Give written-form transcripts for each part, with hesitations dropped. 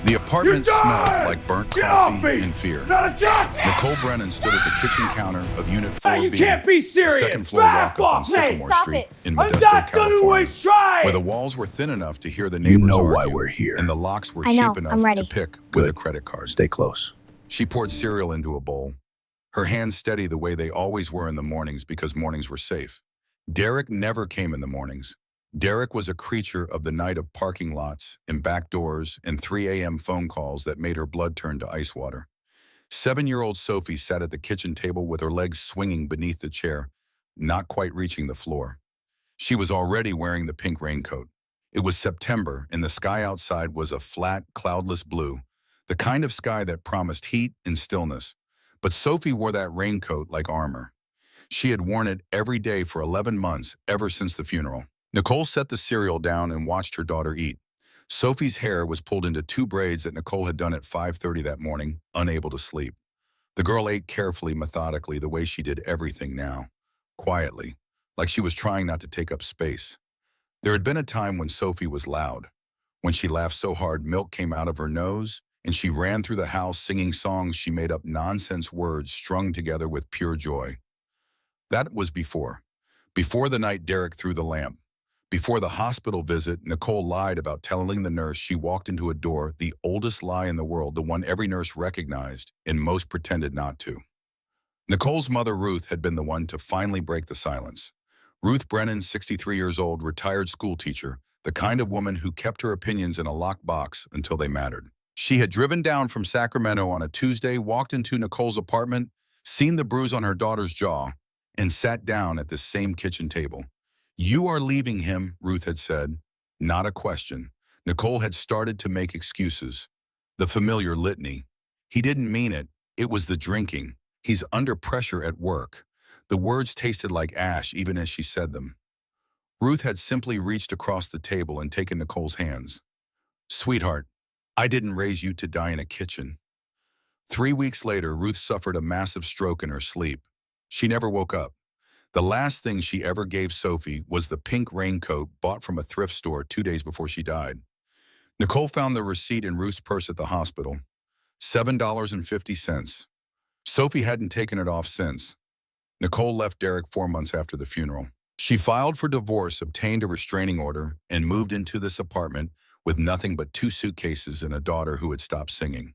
The apartment smelled like burnt coffee and fear. Not a chance! Nicole Brennan stood at the kitchen counter of Unit 4B, You can't be serious! second-floor walk-up on Back off! Sycamore Stop Street it. in I'm Modesto, not done California, always trying! where the walls were thin enough to hear the neighbors know why argue, we're here. and the locks were I know, cheap enough I'm ready. to pick with a Good. credit card. Stay close. She poured cereal into a bowl, her hands steady the way they always were in the mornings because mornings were safe. Derek never came in the mornings. Derek was a creature of the night of parking lots and back doors and 3 a.m. phone calls that made her blood turn to ice water. 7-year-old Sophie sat at the kitchen table with her legs swinging beneath the chair, not quite reaching the floor. She was already wearing the pink raincoat. It was September, and the sky outside was a flat, cloudless blue, the kind of sky that promised heat and stillness. But Sophie wore that raincoat like armor. She had worn it every day for 11 months, ever since the funeral. Nicole set the cereal down and watched her daughter eat. Sophie's hair was pulled into 2 braids that Nicole had done at 5:30 that morning, unable to sleep. The girl ate carefully, methodically, the way she did everything now, quietly, like she was trying not to take up space. There had been a time when Sophie was loud, when she laughed so hard milk came out of her nose, and she ran through the house singing songs she made up nonsense words strung together with pure joy. That was before the night Derek threw the lamp. Before the hospital visit, Nicole lied about telling the nurse she walked into a door, the oldest lie in the world, the one every nurse recognized and most pretended not to. Nicole's mother, Ruth, had been the one to finally break the silence. Ruth Brennan, 63 years old, retired school teacher, the kind of woman who kept her opinions in a locked box until they mattered. She had driven down from Sacramento on a Tuesday, walked into Nicole's apartment, seen the bruise on her daughter's jaw, and sat down at this same kitchen table. "You are leaving him," Ruth had said. Not a question. Nicole had started to make excuses. The familiar litany. He didn't mean it. It was the drinking. He's under pressure at work. The words tasted like ash even as she said them. Ruth had simply reached across the table and taken Nicole's hands. "Sweetheart, I didn't raise you to die in a kitchen." 3 weeks later, Ruth suffered a massive stroke in her sleep. She never woke up. The last thing she ever gave Sophie was the pink raincoat bought from a thrift store 2 days before she died. Nicole found the receipt in Ruth's purse at the hospital. $7.50. Sophie hadn't taken it off since. Nicole left Derek 4 months after the funeral. She filed for divorce, obtained a restraining order, and moved into this apartment with nothing but 2 suitcases and a daughter who had stopped singing.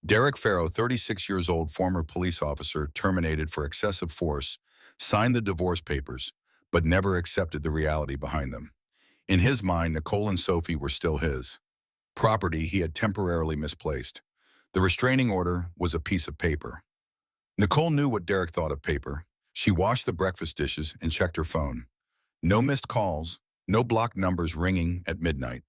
Derek Farrow, 36 years old, former police officer, terminated for excessive force, signed the divorce papers, but never accepted the reality behind them. In his mind, Nicole and Sophie were still his. Property he had temporarily misplaced. The restraining order was a piece of paper. Nicole knew what Derek thought of paper. She washed the breakfast dishes and checked her phone. No missed calls, no blocked numbers ringing at midnight.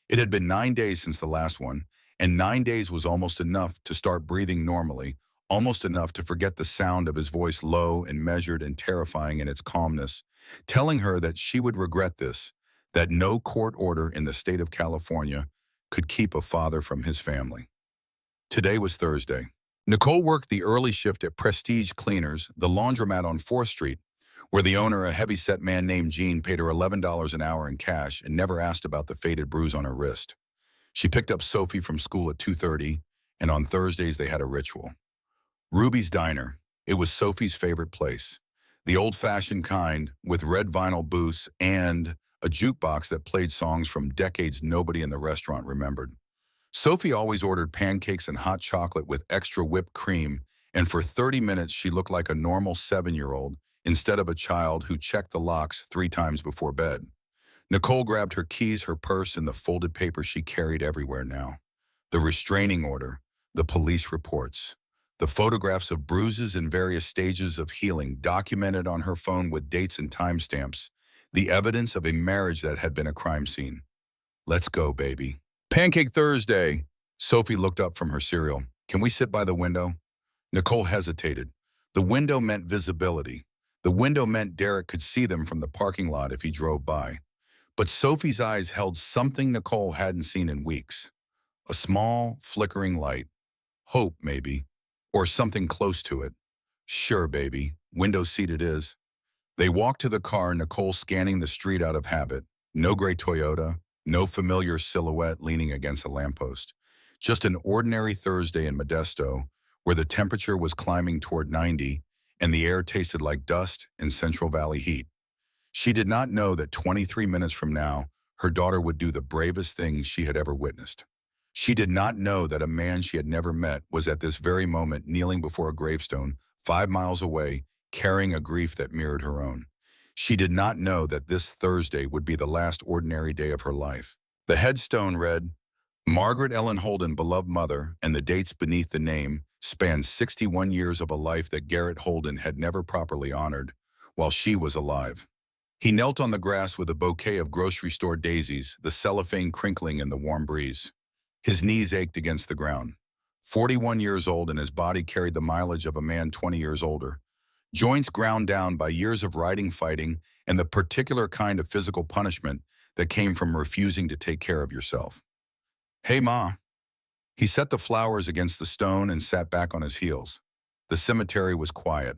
It had been 9 days since the last one, and 9 days was almost enough to start breathing normally, almost enough to forget the sound of his voice, low and measured and terrifying in its calmness, telling her that she would regret this, that no court order in the state of California could keep a father from his family. Today was Thursday. Nicole worked the early shift at Prestige Cleaners, the laundromat on 4th Street, where the owner, a heavy-set man named Gene, paid her $11 an hour in cash and never asked about the faded bruise on her wrist. She picked up Sophie from school at 2:30, and on Thursdays they had a ritual. Ruby's Diner. It was Sophie's favorite place. The old-fashioned kind, with red vinyl booths and a jukebox that played songs from decades nobody in the restaurant remembered. Sophie always ordered pancakes and hot chocolate with extra whipped cream, and for 30 minutes she looked like a normal 7-year-old instead of a child who checked the locks 3 times before bed. Nicole grabbed her keys, her purse, and the folded paper she carried everywhere now. The restraining order, the police reports, the photographs of bruises in various stages of healing documented on her phone with dates and timestamps, the evidence of a marriage that had been a crime scene. Let's go, baby. Pancake Thursday. Sophie looked up from her cereal. Can we sit by the window? Nicole hesitated. The window meant visibility. The window meant Derek could see them from the parking lot if he drove by. But Sophie's eyes held something Nicole hadn't seen in weeks. A small, flickering light. Hope, maybe. Or something close to it. Sure, baby. Window seat it is. They walked to the car, Nicole scanning the street out of habit. No gray Toyota. No familiar silhouette leaning against a lamppost. Just an ordinary Thursday in Modesto, where the temperature was climbing toward 90 and the air tasted like dust and Central Valley heat. She did not know that 23 minutes from now, her daughter would do the bravest thing she had ever witnessed. She did not know that a man she had never met was at this very moment kneeling before a gravestone 5 miles away, carrying a grief that mirrored her own. She did not know that this Thursday would be the last ordinary day of her life. The headstone read, Margaret Ellen Holden, beloved mother, and the dates beneath the name spanned 61 years of a life that Garrett Holden had never properly honored while she was alive. He knelt on the grass with a bouquet of grocery store daisies, the cellophane crinkling in the warm breeze. His knees ached against the ground. 41 years old, and his body carried the mileage of a man 20 years older. Joints ground down by years of riding, fighting, and the particular kind of physical punishment that came from refusing to take care of yourself. Hey, Ma. He set the flowers against the stone and sat back on his heels. The cemetery was quiet.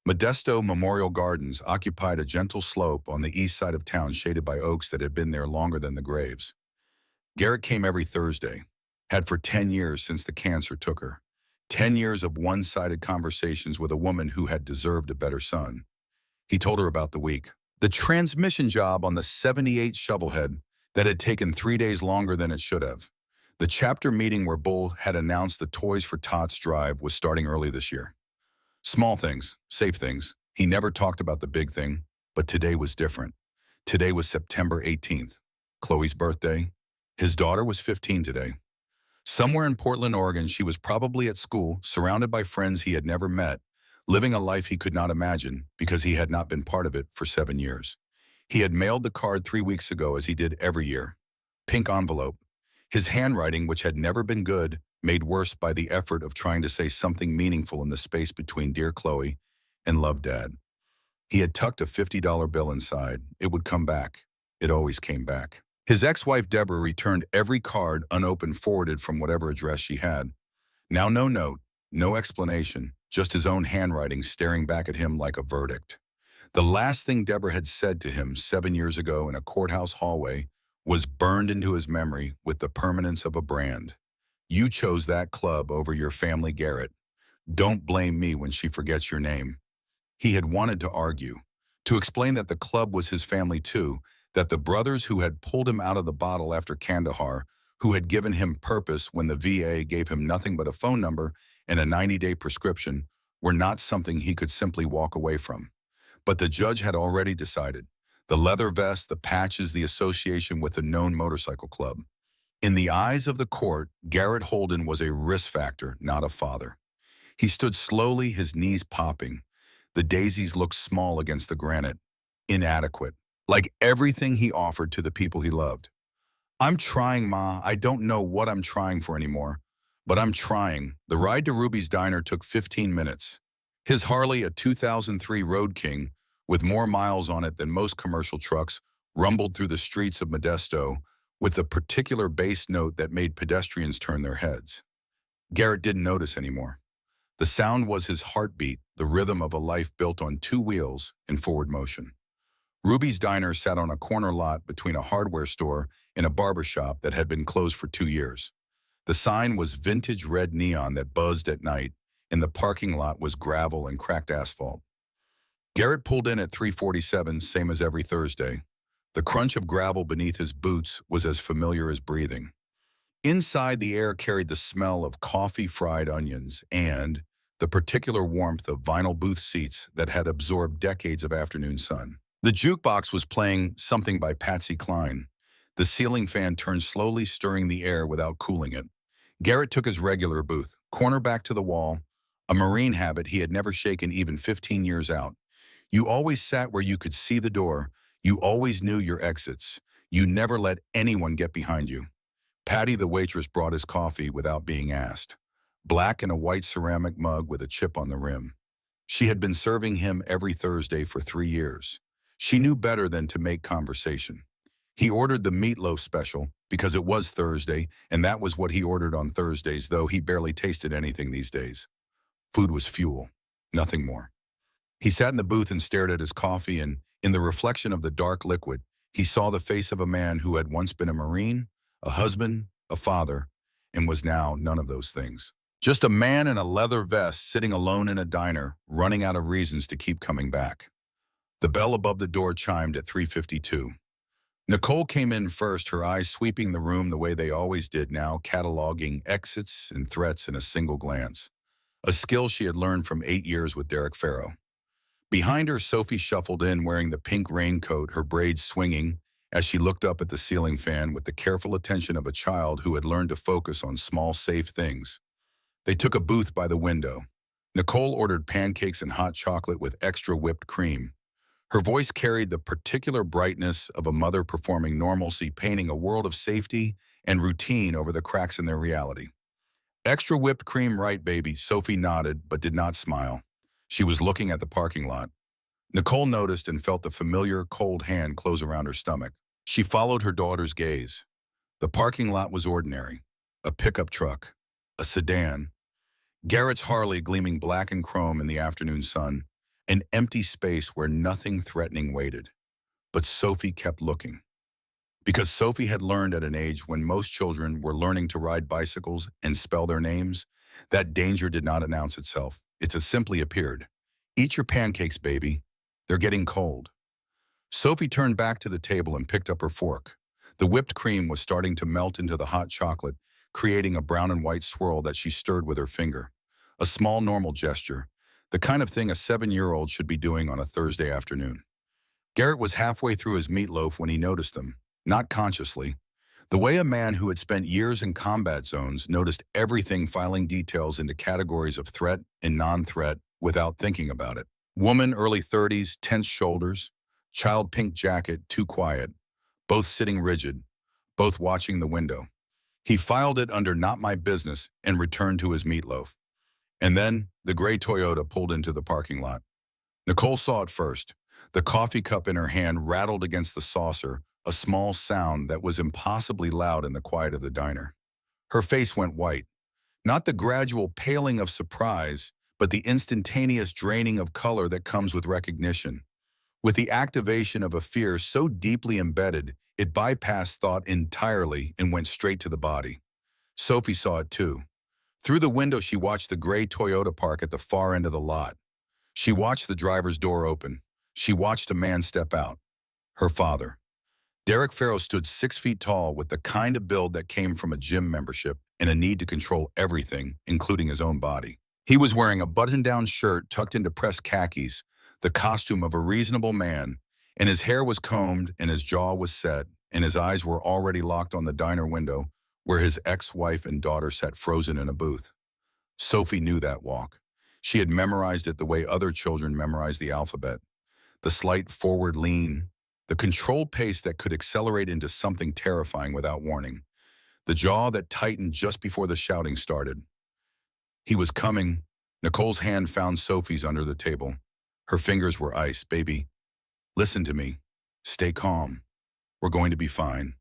Modesto Memorial Gardens occupied a gentle slope on the east side of town shaded by oaks that had been there longer than the graves. Garrett came every Thursday, had for 10 years since the cancer took her. 10 years of one-sided conversations with a woman who had deserved a better son. He told her about the week. The transmission job on the 78 Shovelhead that had taken 3 days longer than it should have. The chapter meeting where Bull had announced the Toys for Tots drive was starting early this year. Small things, safe things. He never talked about the big thing, but today was different. Today was September 18th, Chloe's birthday. His daughter was 15 today. Somewhere in Portland, Oregon, she was probably at school, surrounded by friends he had never met, living a life he could not imagine because he had not been part of it for 7 years. He had mailed the card 3 weeks ago, as he did every year. Pink envelope. His handwriting, which had never been good, made worse by the effort of trying to say something meaningful in the space between Dear Chloe and Love Dad. He had tucked a $50 bill inside. It would come back. It always came back. His ex-wife Deborah returned every card unopened forwarded from whatever address she had. Now no note, no explanation, just his own handwriting staring back at him like a verdict. The last thing Deborah had said to him 7 years ago in a courthouse hallway was burned into his memory with the permanence of a brand. You chose that club over your family, Garrett. Don't blame me when she forgets your name. He had wanted to argue, to explain that the club was his family too, that the brothers who had pulled him out of the bottle after Kandahar, who had given him purpose when the VA gave him nothing but a phone number and a 90-day prescription, were not something he could simply walk away from. But the judge had already decided. The leather vest, the patches, the association with the known motorcycle club. In the eyes of the court, Garrett Holden was a risk factor, not a father. He stood slowly, his knees popping. The daisies looked small against the granite, inadequate, like everything he offered to the people he loved. I'm trying, Ma. I don't know what I'm trying for anymore, but I'm trying. The ride to Ruby's Diner took 15 minutes. His Harley, a 2003 Road King, with more miles on it than most commercial trucks, rumbled through the streets of Modesto with a particular bass note that made pedestrians turn their heads. Garrett didn't notice anymore. The sound was his heartbeat, the rhythm of a life built on 2 wheels in forward motion. Ruby's Diner sat on a corner lot between a hardware store and a barber shop that had been closed for 2 years. The sign was vintage red neon that buzzed at night, and the parking lot was gravel and cracked asphalt. Garrett pulled in at 3:47, same as every Thursday. The crunch of gravel beneath his boots was as familiar as breathing. Inside, the air carried the smell of coffee, fried onions, and the particular warmth of vinyl booth seats that had absorbed decades of afternoon sun. The jukebox was playing something by Patsy Cline. The ceiling fan turned slowly, stirring the air without cooling it. Garrett took his regular booth, corner back to the wall, a Marine habit he had never shaken even 15 years out. You always sat where you could see the door. You always knew your exits. You never let anyone get behind you. Patty, the waitress, brought his coffee without being asked. Black in a white ceramic mug with a chip on the rim. She had been serving him every Thursday for 3 years. She knew better than to make conversation. He ordered the meatloaf special because it was Thursday, and that was what he ordered on Thursdays, though he barely tasted anything these days. Food was fuel, nothing more. He sat in the booth and stared at his coffee, and in the reflection of the dark liquid, he saw the face of a man who had once been a Marine, a husband, a father, and was now none of those things. Just a man in a leather vest sitting alone in a diner, running out of reasons to keep coming back. The bell above the door chimed at 3:52. Nicole came in first, her eyes sweeping the room the way they always did now, cataloging exits and threats in a single glance, a skill she had learned from 8 years with Derek Farrow. Behind her, Sophie shuffled in wearing the pink raincoat, her braids swinging as she looked up at the ceiling fan with the careful attention of a child who had learned to focus on small, safe things. They took a booth by the window. Nicole ordered pancakes and hot chocolate with extra whipped cream. Her voice carried the particular brightness of a mother performing normalcy, painting a world of safety and routine over the cracks in their reality. Extra whipped cream, right, baby? Sophie nodded, but did not smile. She was looking at the parking lot. Nicole noticed and felt the familiar, cold hand close around her stomach. She followed her daughter's gaze. The parking lot was ordinary. A pickup truck, a sedan, Garrett's Harley gleaming black and chrome in the afternoon sun, an empty space where nothing threatening waited. But Sophie kept looking. Because Sophie had learned at an age when most children were learning to ride bicycles and spell their names, that danger did not announce itself. It just simply appeared. Eat your pancakes, baby. They're getting cold. Sophie turned back to the table and picked up her fork. The whipped cream was starting to melt into the hot chocolate, creating a brown and white swirl that she stirred with her finger. A small, normal gesture, the kind of thing a 7-year-old should be doing on a Thursday afternoon. Garrett was halfway through his meatloaf when he noticed them, not consciously. The way a man who had spent years in combat zones noticed everything, filing details into categories of threat and non-threat without thinking about it. Woman, early 30s, tense shoulders. Child, pink jacket, too quiet. Both sitting rigid, both watching the window. He filed it under not my business and returned to his meatloaf. And then the gray Toyota pulled into the parking lot. Nicole saw it first. The coffee cup in her hand rattled against the saucer, a small sound that was impossibly loud in the quiet of the diner. Her face went white. Not the gradual paling of surprise, but the instantaneous draining of color that comes with recognition. With the activation of a fear so deeply embedded, it bypassed thought entirely and went straight to the body. Sophie saw it too. Through the window, she watched the gray Toyota park at the far end of the lot. She watched the driver's door open. She watched a man step out. Her father. Derek Farrow stood 6 feet tall with the kind of build that came from a gym membership and a need to control everything, including his own body. He was wearing a button-down shirt tucked into pressed khakis, the costume of a reasonable man, and his hair was combed and his jaw was set, and his eyes were already locked on the diner window where his ex-wife and daughter sat frozen in a booth. Sophie knew that walk. She had memorized it the way other children memorize the alphabet. The slight forward lean, the controlled pace that could accelerate into something terrifying without warning, the jaw that tightened just before the shouting started. He was coming. Nicole's hand found Sophie's under the table. Her fingers were ice. Baby, listen to me. Stay calm. We're going to be fine.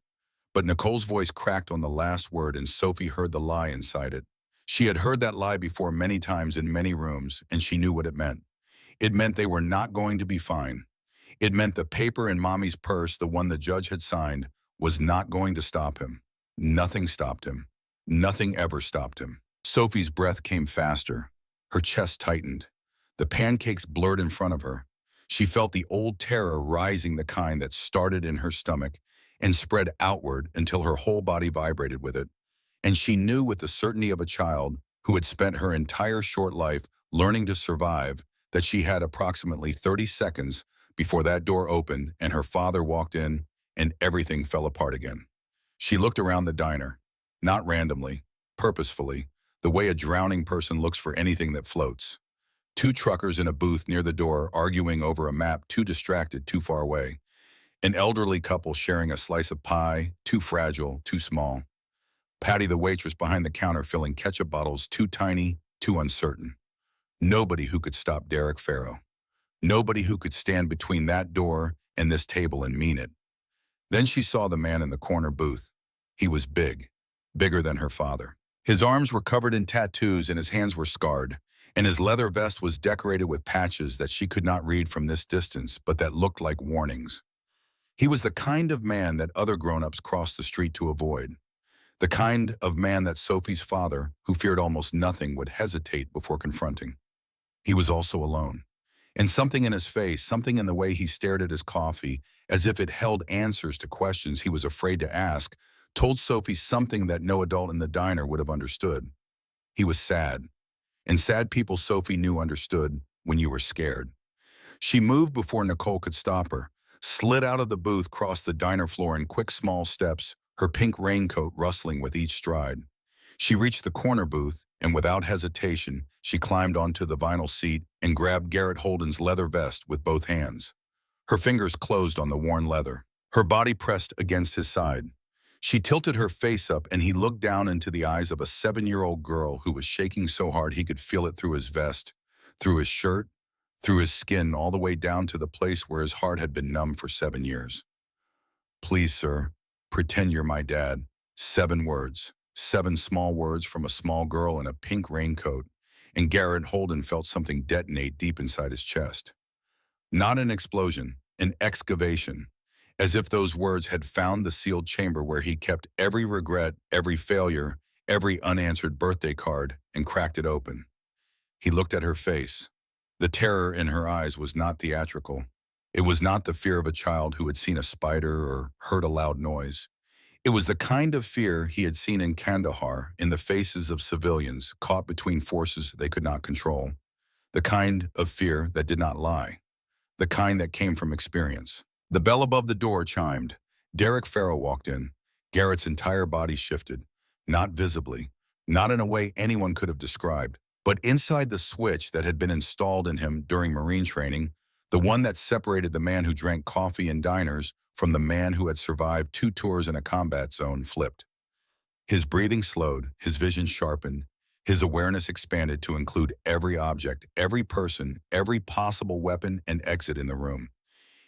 But Nicole's voice cracked on the last word and Sophie heard the lie inside it. She had heard that lie before many times in many rooms, and she knew what it meant. It meant they were not going to be fine. It meant the paper in Mommy's purse, the one the judge had signed, was not going to stop him. Nothing stopped him. Nothing ever stopped him. Sophie's breath came faster. Her chest tightened. The pancakes blurred in front of her. She felt the old terror rising, the kind that started in her stomach and spread outward until her whole body vibrated with it. And she knew with the certainty of a child who had spent her entire short life learning to survive that she had approximately 30 seconds before that door opened and her father walked in and everything fell apart again. She looked around the diner, not randomly, purposefully, the way a drowning person looks for anything that floats. 2 truckers in a booth near the door arguing over a map, too distracted, too far away. An elderly couple sharing a slice of pie, too fragile, too small. Patty, the waitress behind the counter, filling ketchup bottles, too tiny, too uncertain. Nobody who could stop Derek Farrow. Nobody who could stand between that door and this table and mean it. Then she saw the man in the corner booth. He was big, bigger than her father. His arms were covered in tattoos and his hands were scarred, and his leather vest was decorated with patches that she could not read from this distance, but that looked like warnings. He was the kind of man that other grown-ups crossed the street to avoid. The kind of man that Sophie's father, who feared almost nothing, would hesitate before confronting. He was also alone. And something in his face, something in the way he stared at his coffee, as if it held answers to questions he was afraid to ask, told Sophie something that no adult in the diner would have understood. He was sad. And sad people, Sophie knew, understood when you were scared. She moved before Nicole could stop her, slid out of the booth, crossed the diner floor in quick small steps, her pink raincoat rustling with each stride. She reached the corner booth, and without hesitation, she climbed onto the vinyl seat and grabbed Garrett Holden's leather vest with both hands. Her fingers closed on the worn leather. Her body pressed against his side. She tilted her face up, and he looked down into the eyes of a 7-year-old girl who was shaking so hard he could feel it through his vest, through his shirt, through his skin, all the way down to the place where his heart had been numb for 7 years. "Please, sir, pretend you're my dad." 7 words. 7 small words from a small girl in a pink raincoat, and Garrett Holden felt something detonate deep inside his chest. Not an explosion, an excavation, as if those words had found the sealed chamber where he kept every regret, every failure, every unanswered birthday card, and cracked it open. He looked at her face. The terror in her eyes was not theatrical. It was not the fear of a child who had seen a spider or heard a loud noise. It was the kind of fear he had seen in Kandahar in the faces of civilians caught between forces they could not control. The kind of fear that did not lie. The kind that came from experience. The bell above the door chimed. Derek Farrell walked in. Garrett's entire body shifted. Not visibly. Not in a way anyone could have described. But inside the switch that had been installed in him during Marine training, the one that separated the man who drank coffee in diners from the man who had survived 2 tours in a combat zone, flipped. His breathing slowed, his vision sharpened, his awareness expanded to include every object, every person, every possible weapon and exit in the room.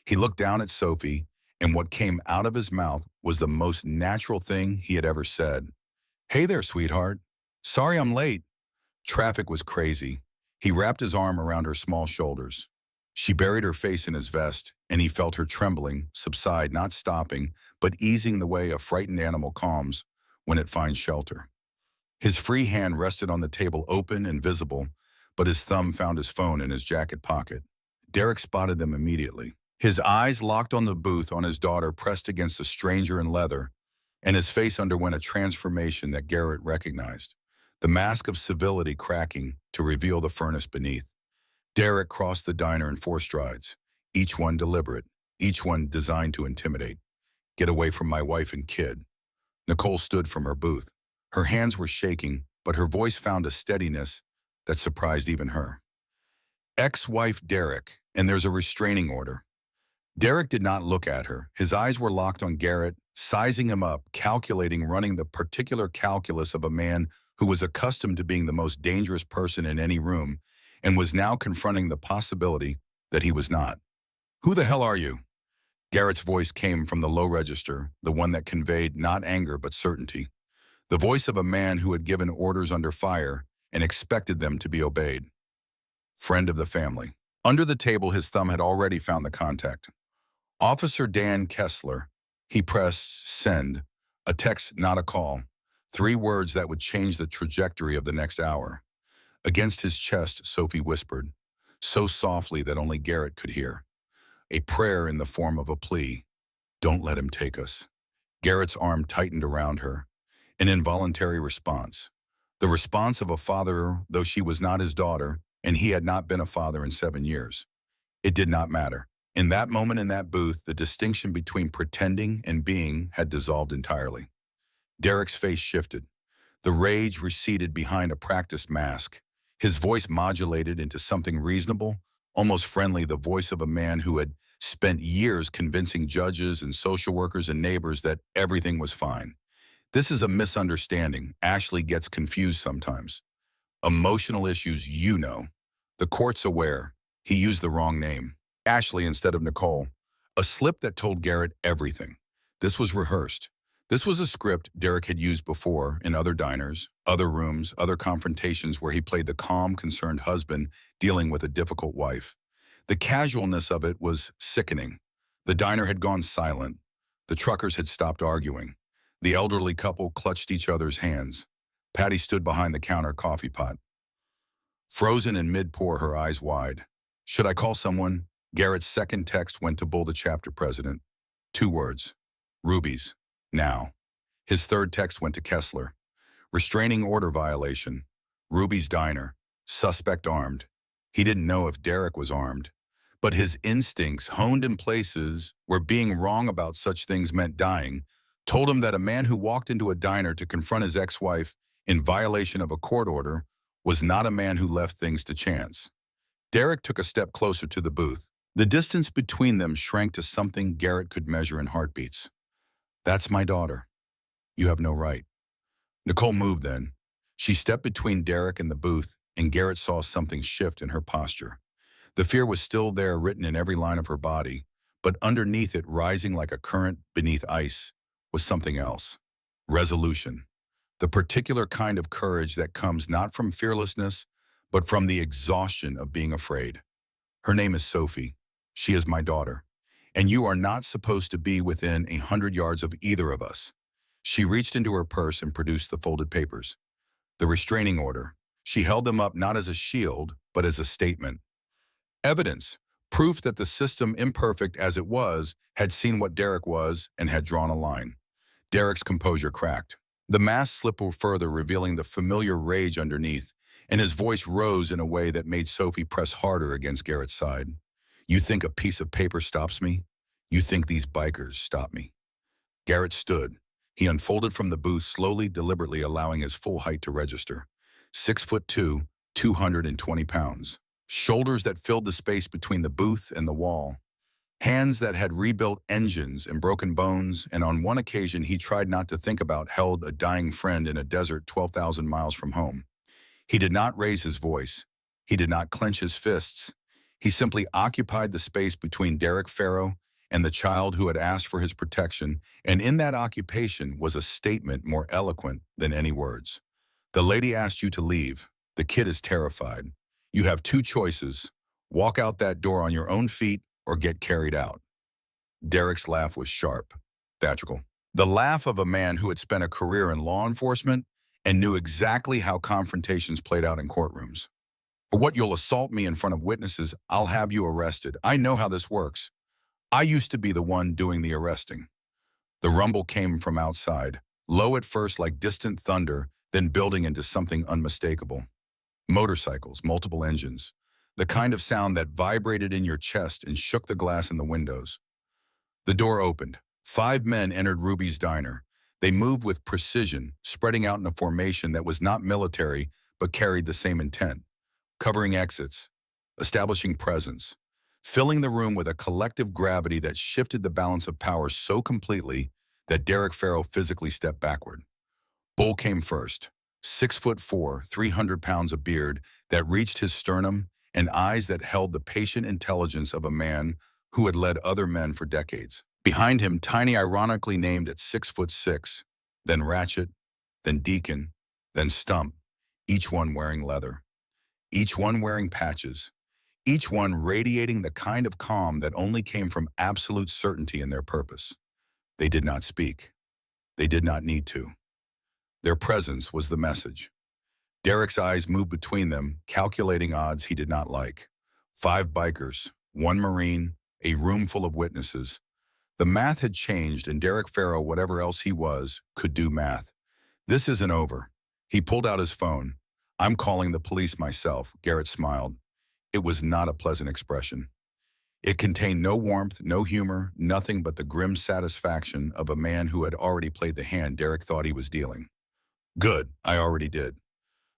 He looked down at Sophie, and what came out of his mouth was the most natural thing he had ever said. "Hey there, sweetheart. Sorry I'm late." Traffic was crazy. He wrapped his arm around her small shoulders. She buried her face in his vest, and he felt her trembling, subside, not stopping, but easing the way a frightened animal calms when it finds shelter. His free hand rested on the table, open and visible, but his thumb found his phone in his jacket pocket. Derek spotted them immediately. His eyes locked on the booth, on his daughter pressed against a stranger in leather, and his face underwent a transformation that Garrett recognized. The mask of civility cracking to reveal the furnace beneath. Derek crossed the diner in 4 strides, each one deliberate, each one designed to intimidate. "Get away from my wife and kid." Nicole stood from her booth. Her hands were shaking, but her voice found a steadiness that surprised even her. "Ex-wife Derek, and there's a restraining order." Derek did not look at her. His eyes were locked on Garrett, sizing him up, calculating, running the particular calculus of a man who was accustomed to being the most dangerous person in any room and was now confronting the possibility that he was not. "Who the hell are you?" Garrett's voice came from the low register, the one that conveyed not anger but certainty. The voice of a man who had given orders under fire and expected them to be obeyed. "Friend of the family." Under the table, his thumb had already found the contact. "Officer Dan Kessler." He pressed send, a text, not a call. 3 words that would change the trajectory of the next hour. Against his chest, Sophie whispered, so softly that only Garrett could hear. A prayer in the form of a plea. "Don't let him take us." Garrett's arm tightened around her. An involuntary response. The response of a father, though she was not his daughter, and he had not been a father in 7 years. It did not matter. In that moment in that booth, the distinction between pretending and being had dissolved entirely. Derek's face shifted. The rage receded behind a practiced mask. His voice modulated into something reasonable, almost friendly, the voice of a man who had spent years convincing judges and social workers and neighbors that everything was fine. "This is a misunderstanding. Ashley gets confused sometimes. Emotional issues, you know. The court's aware. He used the wrong name. Ashley instead of Nicole. A slip that told Garrett everything. This was rehearsed. This was a script Derek had used before in other diners, other rooms, other confrontations where he played the calm, concerned husband dealing with a difficult wife. The casualness of it was sickening. The diner had gone silent. The truckers had stopped arguing. The elderly couple clutched each other's hands. Patty stood behind the counter coffee pot. Frozen in mid-pour, her eyes wide. Should I call someone? Garrett's second text went to Bull, the chapter president. 2 words. Rubies. Now. His third text went to Kessler. Restraining order violation. Ruby's Diner. Suspect armed. He didn't know if Derek was armed. But his instincts, honed in places where being wrong about such things meant dying, told him that a man who walked into a diner to confront his ex-wife in violation of a court order was not a man who left things to chance. Derek took a step closer to the booth. The distance between them shrank to something Garrett could measure in heartbeats. That's my daughter. You have no right. Nicole moved then. She stepped between Derek and the booth, and Garrett saw something shift in her posture. The fear was still there, written in every line of her body, but underneath it, rising like a current beneath ice, was something else. Resolution. The particular kind of courage that comes not from fearlessness, but from the exhaustion of being afraid. Her name is Sophie. She is my daughter. And you are not supposed to be within 100 yards of either of us. She reached into her purse and produced the folded papers. The restraining order. She held them up not as a shield, but as a statement. Evidence. Proof that the system, imperfect as it was, had seen what Derek was and had drawn a line. Derek's composure cracked. The mask slipped further, revealing the familiar rage underneath, and his voice rose in a way that made Sophie press harder against Garrett's side. You think a piece of paper stops me? You think these bikers stop me? Garrett stood. He unfolded from the booth, slowly, deliberately allowing his full height to register. 6'2", 220 pounds. Shoulders that filled the space between the booth and the wall. Hands that had rebuilt engines and broken bones, and on one occasion he tried not to think about, held a dying friend in a desert 12,000 miles from home. He did not raise his voice. He did not clench his fists. He simply occupied the space between Derek Farrow and the child who had asked for his protection, and in that occupation was a statement more eloquent than any words. The lady asked you to leave. The kid is terrified. You have 2 choices. Walk out that door on your own feet or get carried out. Derek's laugh was sharp, theatrical. The laugh of a man who had spent a career in law enforcement and knew exactly how confrontations played out in courtrooms. For what you'll assault me in front of witnesses, I'll have you arrested. I know how this works. I used to be the one doing the arresting. The rumble came from outside, low at first like distant thunder, then building into something unmistakable. Motorcycles, multiple engines, the kind of sound that vibrated in your chest and shook the glass in the windows. The door opened. 5 men entered Ruby's Diner. They moved with precision, spreading out in a formation that was not military but carried the same intent. Covering exits, establishing presence, filling the room with a collective gravity that shifted the balance of power so completely that Derek Farrow physically stepped backward. Bull came first, 6'4", 300 pounds of beard that reached his sternum and eyes that held the patient intelligence of a man who had led other men for decades. Behind him, Tiny, ironically named at 6'6", then Ratchet, then Deacon, then Stump, each one wearing leather. Each one wearing patches, each one radiating the kind of calm that only came from absolute certainty in their purpose. They did not speak. They did not need to. Their presence was the message. Derek's eyes moved between them, calculating odds he did not like. 5 bikers, 1 Marine, a room full of witnesses. The math had changed, and Derek Farrow, whatever else he was, could do math. This isn't over. He pulled out his phone. I'm calling the police myself, Garrett smiled. It was not a pleasant expression. It contained no warmth, no humor, nothing but the grim satisfaction of a man who had already played the hand Derek thought he was dealing. Good, I already did.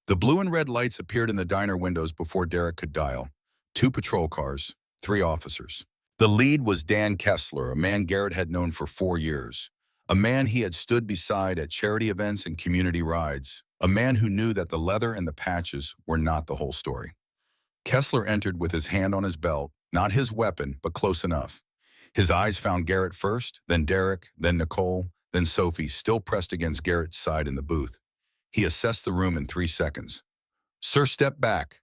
The blue and red lights appeared in the diner windows before Derek could dial. 2 patrol cars, 3 officers. The lead was Dan Kessler, a man Garrett had known for 4 years. A man he had stood beside at charity events and community rides. A man who knew that the leather and the patches were not the whole story. Kessler entered with his hand on his belt, not his weapon, but close enough. His eyes found Garrett first, then Derek, then Nicole, then Sophie, still pressed against Garrett's side in the booth. He assessed the room in 3 seconds. Sir, step back.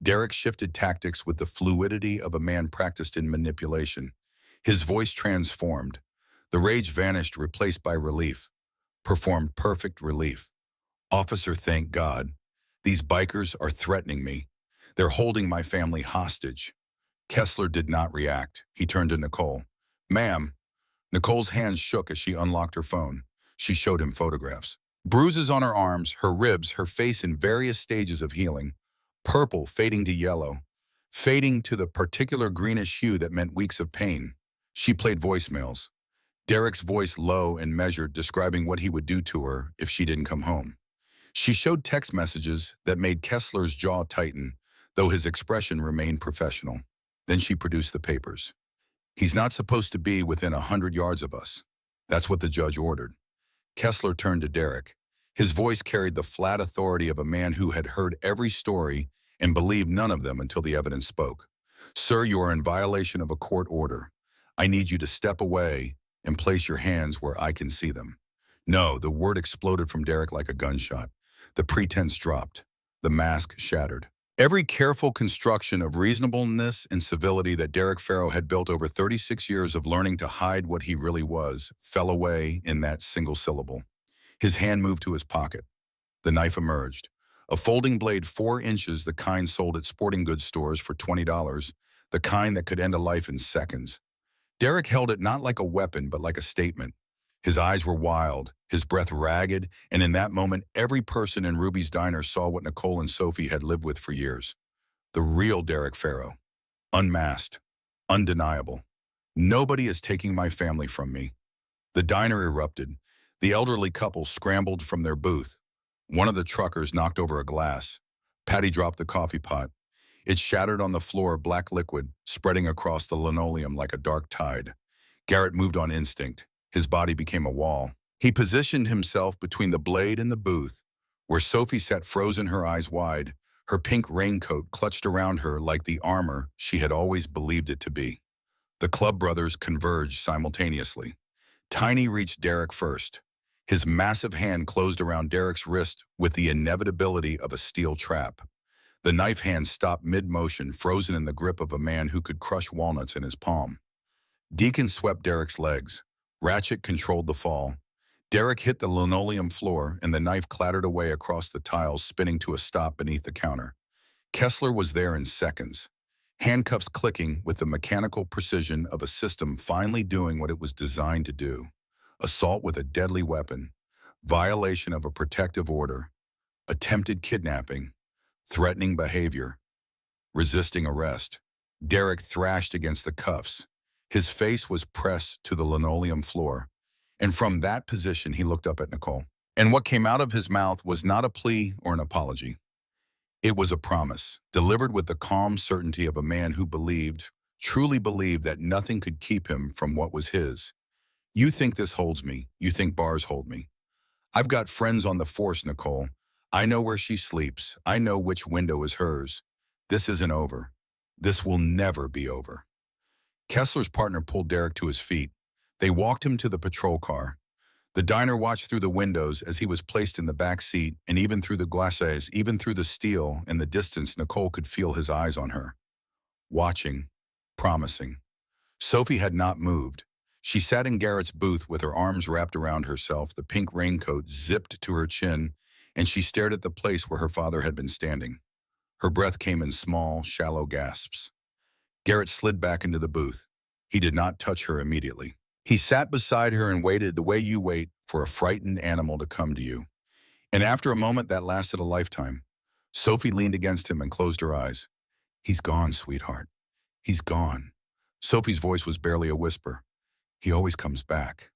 Derek shifted tactics with the fluidity of a man practiced in manipulation. His voice transformed. The rage vanished, replaced by relief. Performed perfect relief. Officer, thank God. These bikers are threatening me. They're holding my family hostage. Kessler did not react. He turned to Nicole. Ma'am. Nicole's hands shook as she unlocked her phone. She showed him photographs. Bruises on her arms, her ribs, her face in various stages of healing. Purple fading to yellow, fading to the particular greenish hue that meant weeks of pain. She played voicemails. Derek's voice low and measured, describing what he would do to her if she didn't come home. She showed text messages that made Kessler's jaw tighten, though his expression remained professional. Then she produced the papers. He's not supposed to be within 100 yards of us. That's what the judge ordered. Kessler turned to Derek. His voice carried the flat authority of a man who had heard every story and believed none of them until the evidence spoke. Sir, you are in violation of a court order. I need you to step away and place your hands where I can see them. No, the word exploded from Derek like a gunshot. The pretense dropped. The mask shattered. Every careful construction of reasonableness and civility that Derek Farrow had built over 36 years of learning to hide what he really was fell away in that single syllable. His hand moved to his pocket. The knife emerged. A folding blade 4 inches, the kind sold at sporting goods stores for $20, the kind that could end a life in seconds. Derek held it not like a weapon, but like a statement. His eyes were wild, his breath ragged, and in that moment, every person in Ruby's diner saw what Nicole and Sophie had lived with for years. The real Derek Farrow. Unmasked. Undeniable. Nobody is taking my family from me. The diner erupted. The elderly couple scrambled from their booth. One of the truckers knocked over a glass. Patty dropped the coffee pot. It shattered on the floor, black liquid, spreading across the linoleum like a dark tide. Garrett moved on instinct. His body became a wall. He positioned himself between the blade and the booth, where Sophie sat frozen, her eyes wide, her pink raincoat clutched around her like the armor she had always believed it to be. The club brothers converged simultaneously. Tiny reached Derek first. His massive hand closed around Derek's wrist with the inevitability of a steel trap. The knife hand stopped mid-motion, frozen in the grip of a man who could crush walnuts in his palm. Deacon swept Derek's legs. Ratchet controlled the fall. Derek hit the linoleum floor, and the knife clattered away across the tiles, spinning to a stop beneath the counter. Kessler was there in seconds, handcuffs clicking with the mechanical precision of a system finally doing what it was designed to do. Assault with a deadly weapon, violation of a protective order, attempted kidnapping, threatening behavior, resisting arrest. Derek thrashed against the cuffs. His face was pressed to the linoleum floor, and from that position he looked up at Nicole. And what came out of his mouth was not a plea or an apology. It was a promise, delivered with the calm certainty of a man who believed, truly believed, that nothing could keep him from what was his. You think this holds me. You think bars hold me. I've got friends on the force, Nicole. I know where she sleeps. I know which window is hers. This isn't over. This will never be over. Kessler's partner pulled Derek to his feet. They walked him to the patrol car. The diner watched through the windows as he was placed in the back seat, and even through the glacis, even through the steel, in the distance, Nicole could feel his eyes on her. Watching, promising. Sophie had not moved. She sat in Garrett's booth with her arms wrapped around herself, the pink raincoat zipped to her chin, and she stared at the place where her father had been standing. Her breath came in small, shallow gasps. Garrett slid back into the booth. He did not touch her immediately. He sat beside her and waited the way you wait for a frightened animal to come to you. And after a moment that lasted a lifetime, Sophie leaned against him and closed her eyes. He's gone, sweetheart. He's gone. Sophie's voice was barely a whisper. He always comes back.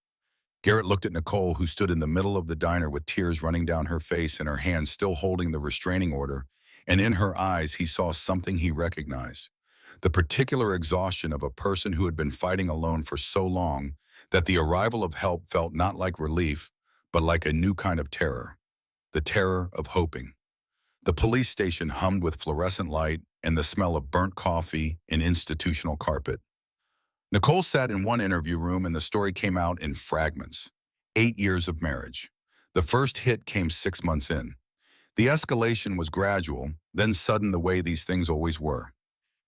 Garrett looked at Nicole, who stood in the middle of the diner with tears running down her face and her hands still holding the restraining order, and in her eyes he saw something he recognized. The particular exhaustion of a person who had been fighting alone for so long that the arrival of help felt not like relief, but like a new kind of terror. The terror of hoping. The police station hummed with fluorescent light and the smell of burnt coffee and institutional carpet. Nicole sat in one interview room and the story came out in fragments. 8 years of marriage. The first hit came 6 months in. The escalation was gradual, then sudden, the way these things always were.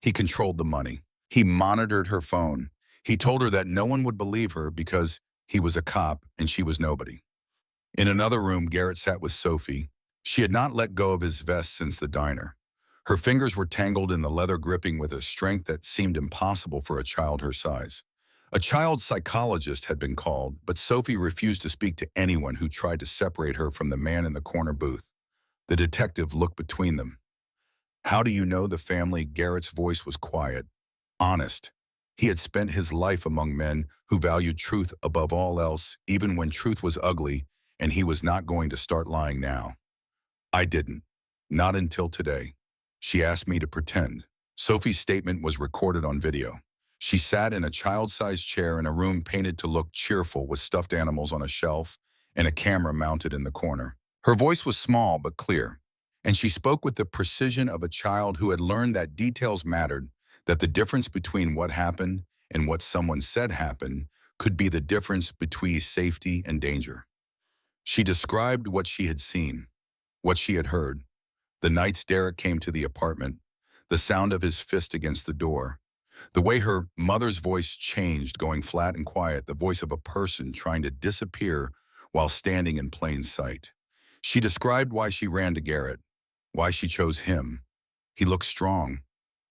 He controlled the money. He monitored her phone. He told her that no one would believe her because he was a cop and she was nobody. In another room, Garrett sat with Sophie. She had not let go of his vest since the diner. Her fingers were tangled in the leather gripping with a strength that seemed impossible for a child her size. A child psychologist had been called, but Sophie refused to speak to anyone who tried to separate her from the man in the corner booth. The detective looked between them. "How do you know the family?" Garrett's voice was quiet, honest. He had spent his life among men who valued truth above all else, even when truth was ugly, and he was not going to start lying now. "I didn't. Not until today. She asked me to pretend." Sophie's statement was recorded on video. She sat in a child-sized chair in a room painted to look cheerful with stuffed animals on a shelf and a camera mounted in the corner. Her voice was small but clear, and she spoke with the precision of a child who had learned that details mattered, that the difference between what happened and what someone said happened could be the difference between safety and danger. She described what she had seen, what she had heard, the nights Derek came to the apartment, the sound of his fist against the door, the way her mother's voice changed, going flat and quiet, the voice of a person trying to disappear while standing in plain sight. She described why she ran to Garrett, why she chose him. He looked strong,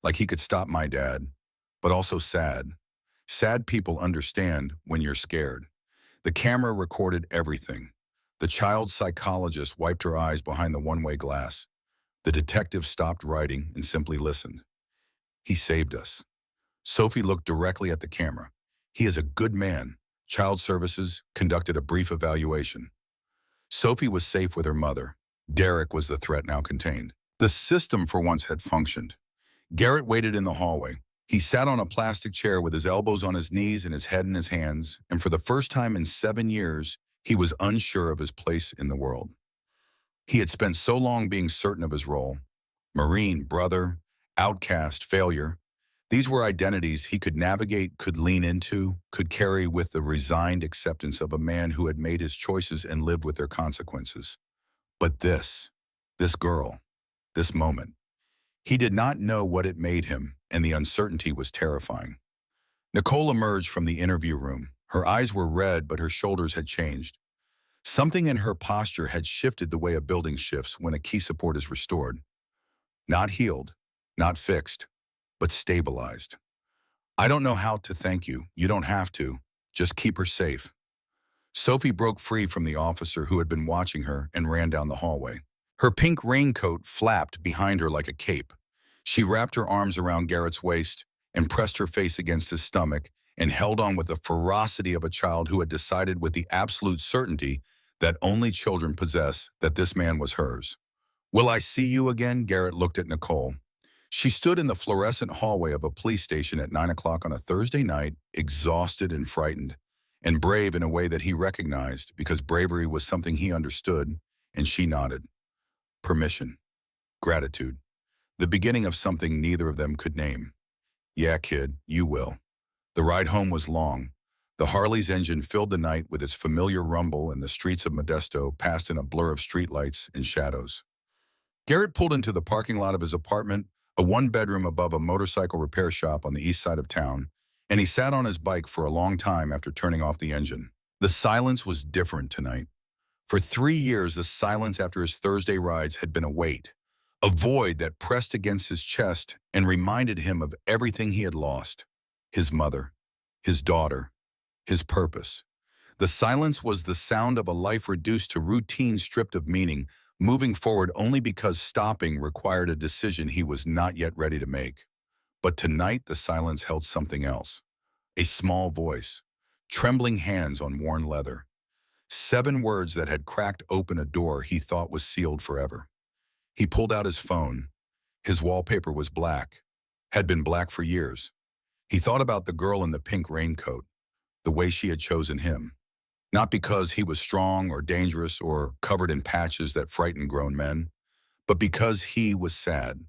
like he could stop my dad, but also sad. Sad people understand when you're scared. The camera recorded everything. The child psychologist wiped her eyes behind the one-way glass. The detective stopped writing and simply listened. "He saved us." Sophie looked directly at the camera. "He is a good man." Child Services conducted a brief evaluation. Sophie was safe with her mother. Derek was the threat now contained. The system for once had functioned. Garrett waited in the hallway. He sat on a plastic chair with his elbows on his knees and his head in his hands, and for the first time in 7 years, he was unsure of his place in the world. He had spent so long being certain of his role. Marine, brother, outcast, failure. These were identities he could navigate, could lean into, could carry with the resigned acceptance of a man who had made his choices and lived with their consequences. But this girl, this moment, he did not know what it made him, and the uncertainty was terrifying. Nicole emerged from the interview room. Her eyes were red, but her shoulders had changed. Something in her posture had shifted the way a building shifts when a key support is restored. Not healed, not fixed, but stabilized. "I don't know how to thank you. You don't have to. Just keep her safe." Sophie broke free from the officer who had been watching her and ran down the hallway. Her pink raincoat flapped behind her like a cape. She wrapped her arms around Garrett's waist and pressed her face against his stomach and held on with the ferocity of a child who had decided with the absolute certainty that only children possess that this man was hers. "Will I see you again?" Garrett looked at Nicole. She stood in the fluorescent hallway of a police station at 9 o'clock on a Thursday night, exhausted and frightened, and brave in a way that he recognized because bravery was something he understood, and she nodded. Permission. Gratitude. The beginning of something neither of them could name. "Yeah, kid, you will." The ride home was long. The Harley's engine filled the night with its familiar rumble, and the streets of Modesto passed in a blur of streetlights and shadows. Garrett pulled into the parking lot of his apartment, a one-bedroom above a motorcycle repair shop on the east side of town, and he sat on his bike for a long time after turning off the engine. The silence was different tonight. For 3 years, the silence after his Thursday rides had been a weight, a void that pressed against his chest and reminded him of everything he had lost: his mother, his daughter, his purpose. The silence was the sound of a life reduced to routine, stripped of meaning, moving forward only because stopping required a decision he was not yet ready to make. But tonight the silence held something else. A small voice, trembling hands on worn leather. 7 words that had cracked open a door he thought was sealed forever. He pulled out his phone. His wallpaper was black, had been black for years. He thought about the girl in the pink raincoat, the way she had chosen him. Not because he was strong or dangerous or covered in patches that frightened grown men, but because he was sad.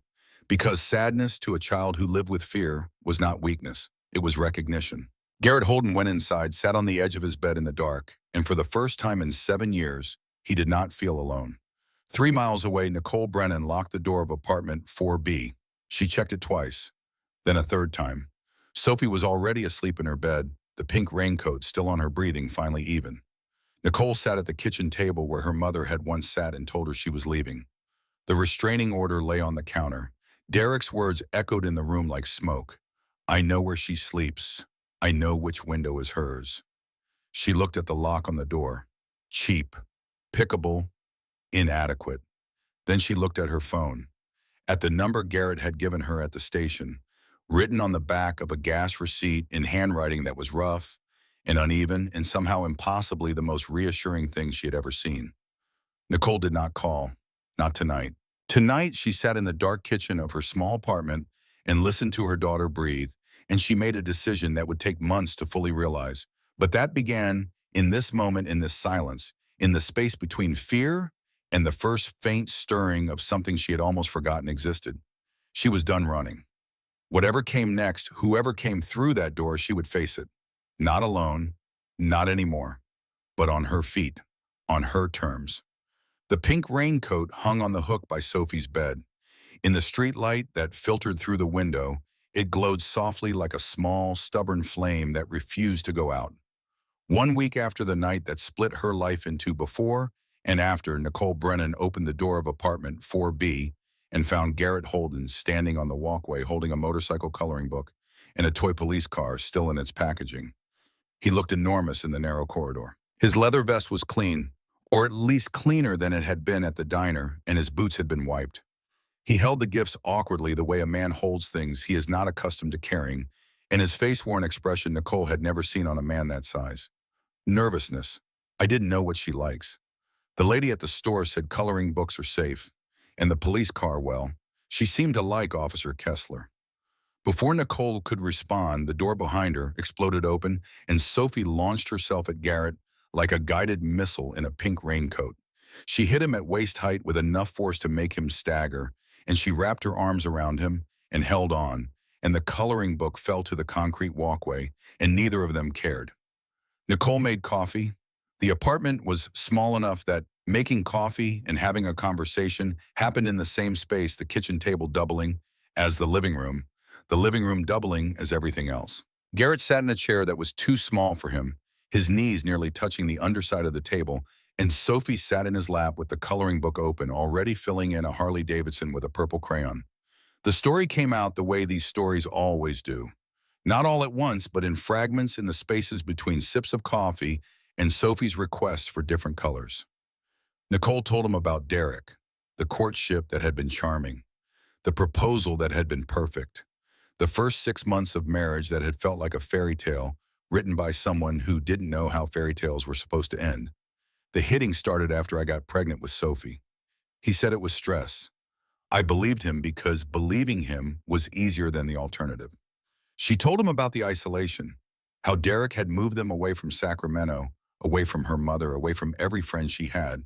Because sadness to a child who lived with fear was not weakness, it was recognition. Garrett Holden went inside, sat on the edge of his bed in the dark, and for the first time in 7 years, he did not feel alone. 3 miles away, Nicole Brennan locked the door of apartment 4B. She checked it twice, then a third time. Sophie was already asleep in her bed, the pink raincoat still on her, breathing finally even. Nicole sat at the kitchen table where her mother had once sat and told her she was leaving. The restraining order lay on the counter. Derek's words echoed in the room like smoke. I know where she sleeps. I know which window is hers. She looked at the lock on the door. Cheap, pickable, inadequate. Then she looked at her phone, at the number Garrett had given her at the station, written on the back of a gas receipt in handwriting that was rough and uneven and somehow impossibly the most reassuring thing she had ever seen. Nicole did not call. Not tonight. Tonight, she sat in the dark kitchen of her small apartment and listened to her daughter breathe, and she made a decision that would take months to fully realize. But that began in this moment, in this silence, in the space between fear and the first faint stirring of something she had almost forgotten existed. She was done running. Whatever came next, whoever came through that door, she would face it. Not alone, not anymore, but on her feet, on her terms. The pink raincoat hung on the hook by Sophie's bed. In the street light that filtered through the window, it glowed softly like a small, stubborn flame that refused to go out. 1 week after the night that split her life into before and after, Nicole Brennan opened the door of apartment 4B and found Garrett Holden standing on the walkway holding a motorcycle coloring book and a toy police car still in its packaging. He looked enormous in the narrow corridor. His leather vest was clean, or at least cleaner than it had been at the diner, and his boots had been wiped. He held the gifts awkwardly the way a man holds things he is not accustomed to carrying, and his face wore an expression Nicole had never seen on a man that size. Nervousness. I didn't know what she likes. The lady at the store said coloring books are safe, and the police car, well, she seemed to like Officer Kessler. Before Nicole could respond, the door behind her exploded open, and Sophie launched herself at Garrett like a guided missile in a pink raincoat. She hit him at waist height with enough force to make him stagger, and she wrapped her arms around him and held on, and the coloring book fell to the concrete walkway, and neither of them cared. Nicole made coffee. The apartment was small enough that making coffee and having a conversation happened in the same space, the kitchen table doubling as the living room doubling as everything else. Garrett sat in a chair that was too small for him, his knees nearly touching the underside of the table, and Sophie sat in his lap with the coloring book open, already filling in a Harley Davidson with a purple crayon. The story came out the way these stories always do. Not all at once, but in fragments in the spaces between sips of coffee and Sophie's requests for different colors. Nicole told him about Derek, the courtship that had been charming, the proposal that had been perfect, the first 6 months of marriage that had felt like a fairy tale written by someone who didn't know how fairy tales were supposed to end. The hitting started after I got pregnant with Sophie. He said it was stress. I believed him because believing him was easier than the alternative. She told him about the isolation, how Derek had moved them away from Sacramento, away from her mother, away from every friend she had,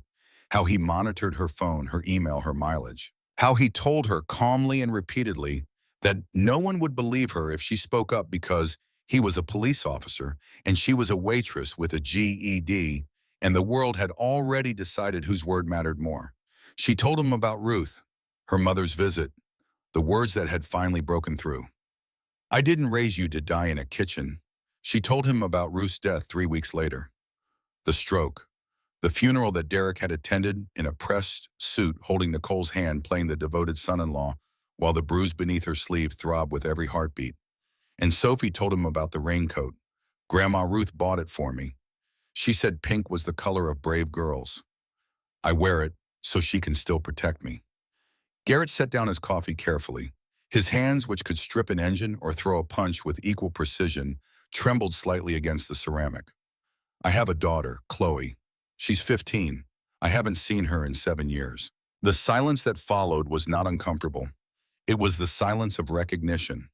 how he monitored her phone, her email, her mileage, how he told her calmly and repeatedly that no one would believe her if she spoke up because he was a police officer and she was a waitress with a GED, and the world had already decided whose word mattered more. She told him about Ruth, her mother's visit, the words that had finally broken through. I didn't raise you to die in a kitchen. She told him about Ruth's death 3 weeks later. The stroke, the funeral that Derek had attended in a pressed suit holding Nicole's hand playing the devoted son-in-law while the bruise beneath her sleeve throbbed with every heartbeat. And Sophie told him about the raincoat. Grandma Ruth bought it for me. She said pink was the color of brave girls. I wear it so she can still protect me. Garrett set down his coffee carefully. His hands, which could strip an engine or throw a punch with equal precision, trembled slightly against the ceramic. I have a daughter, Chloe. She's 15. I haven't seen her in 7 years. The silence that followed was not uncomfortable. It was the silence of recognition.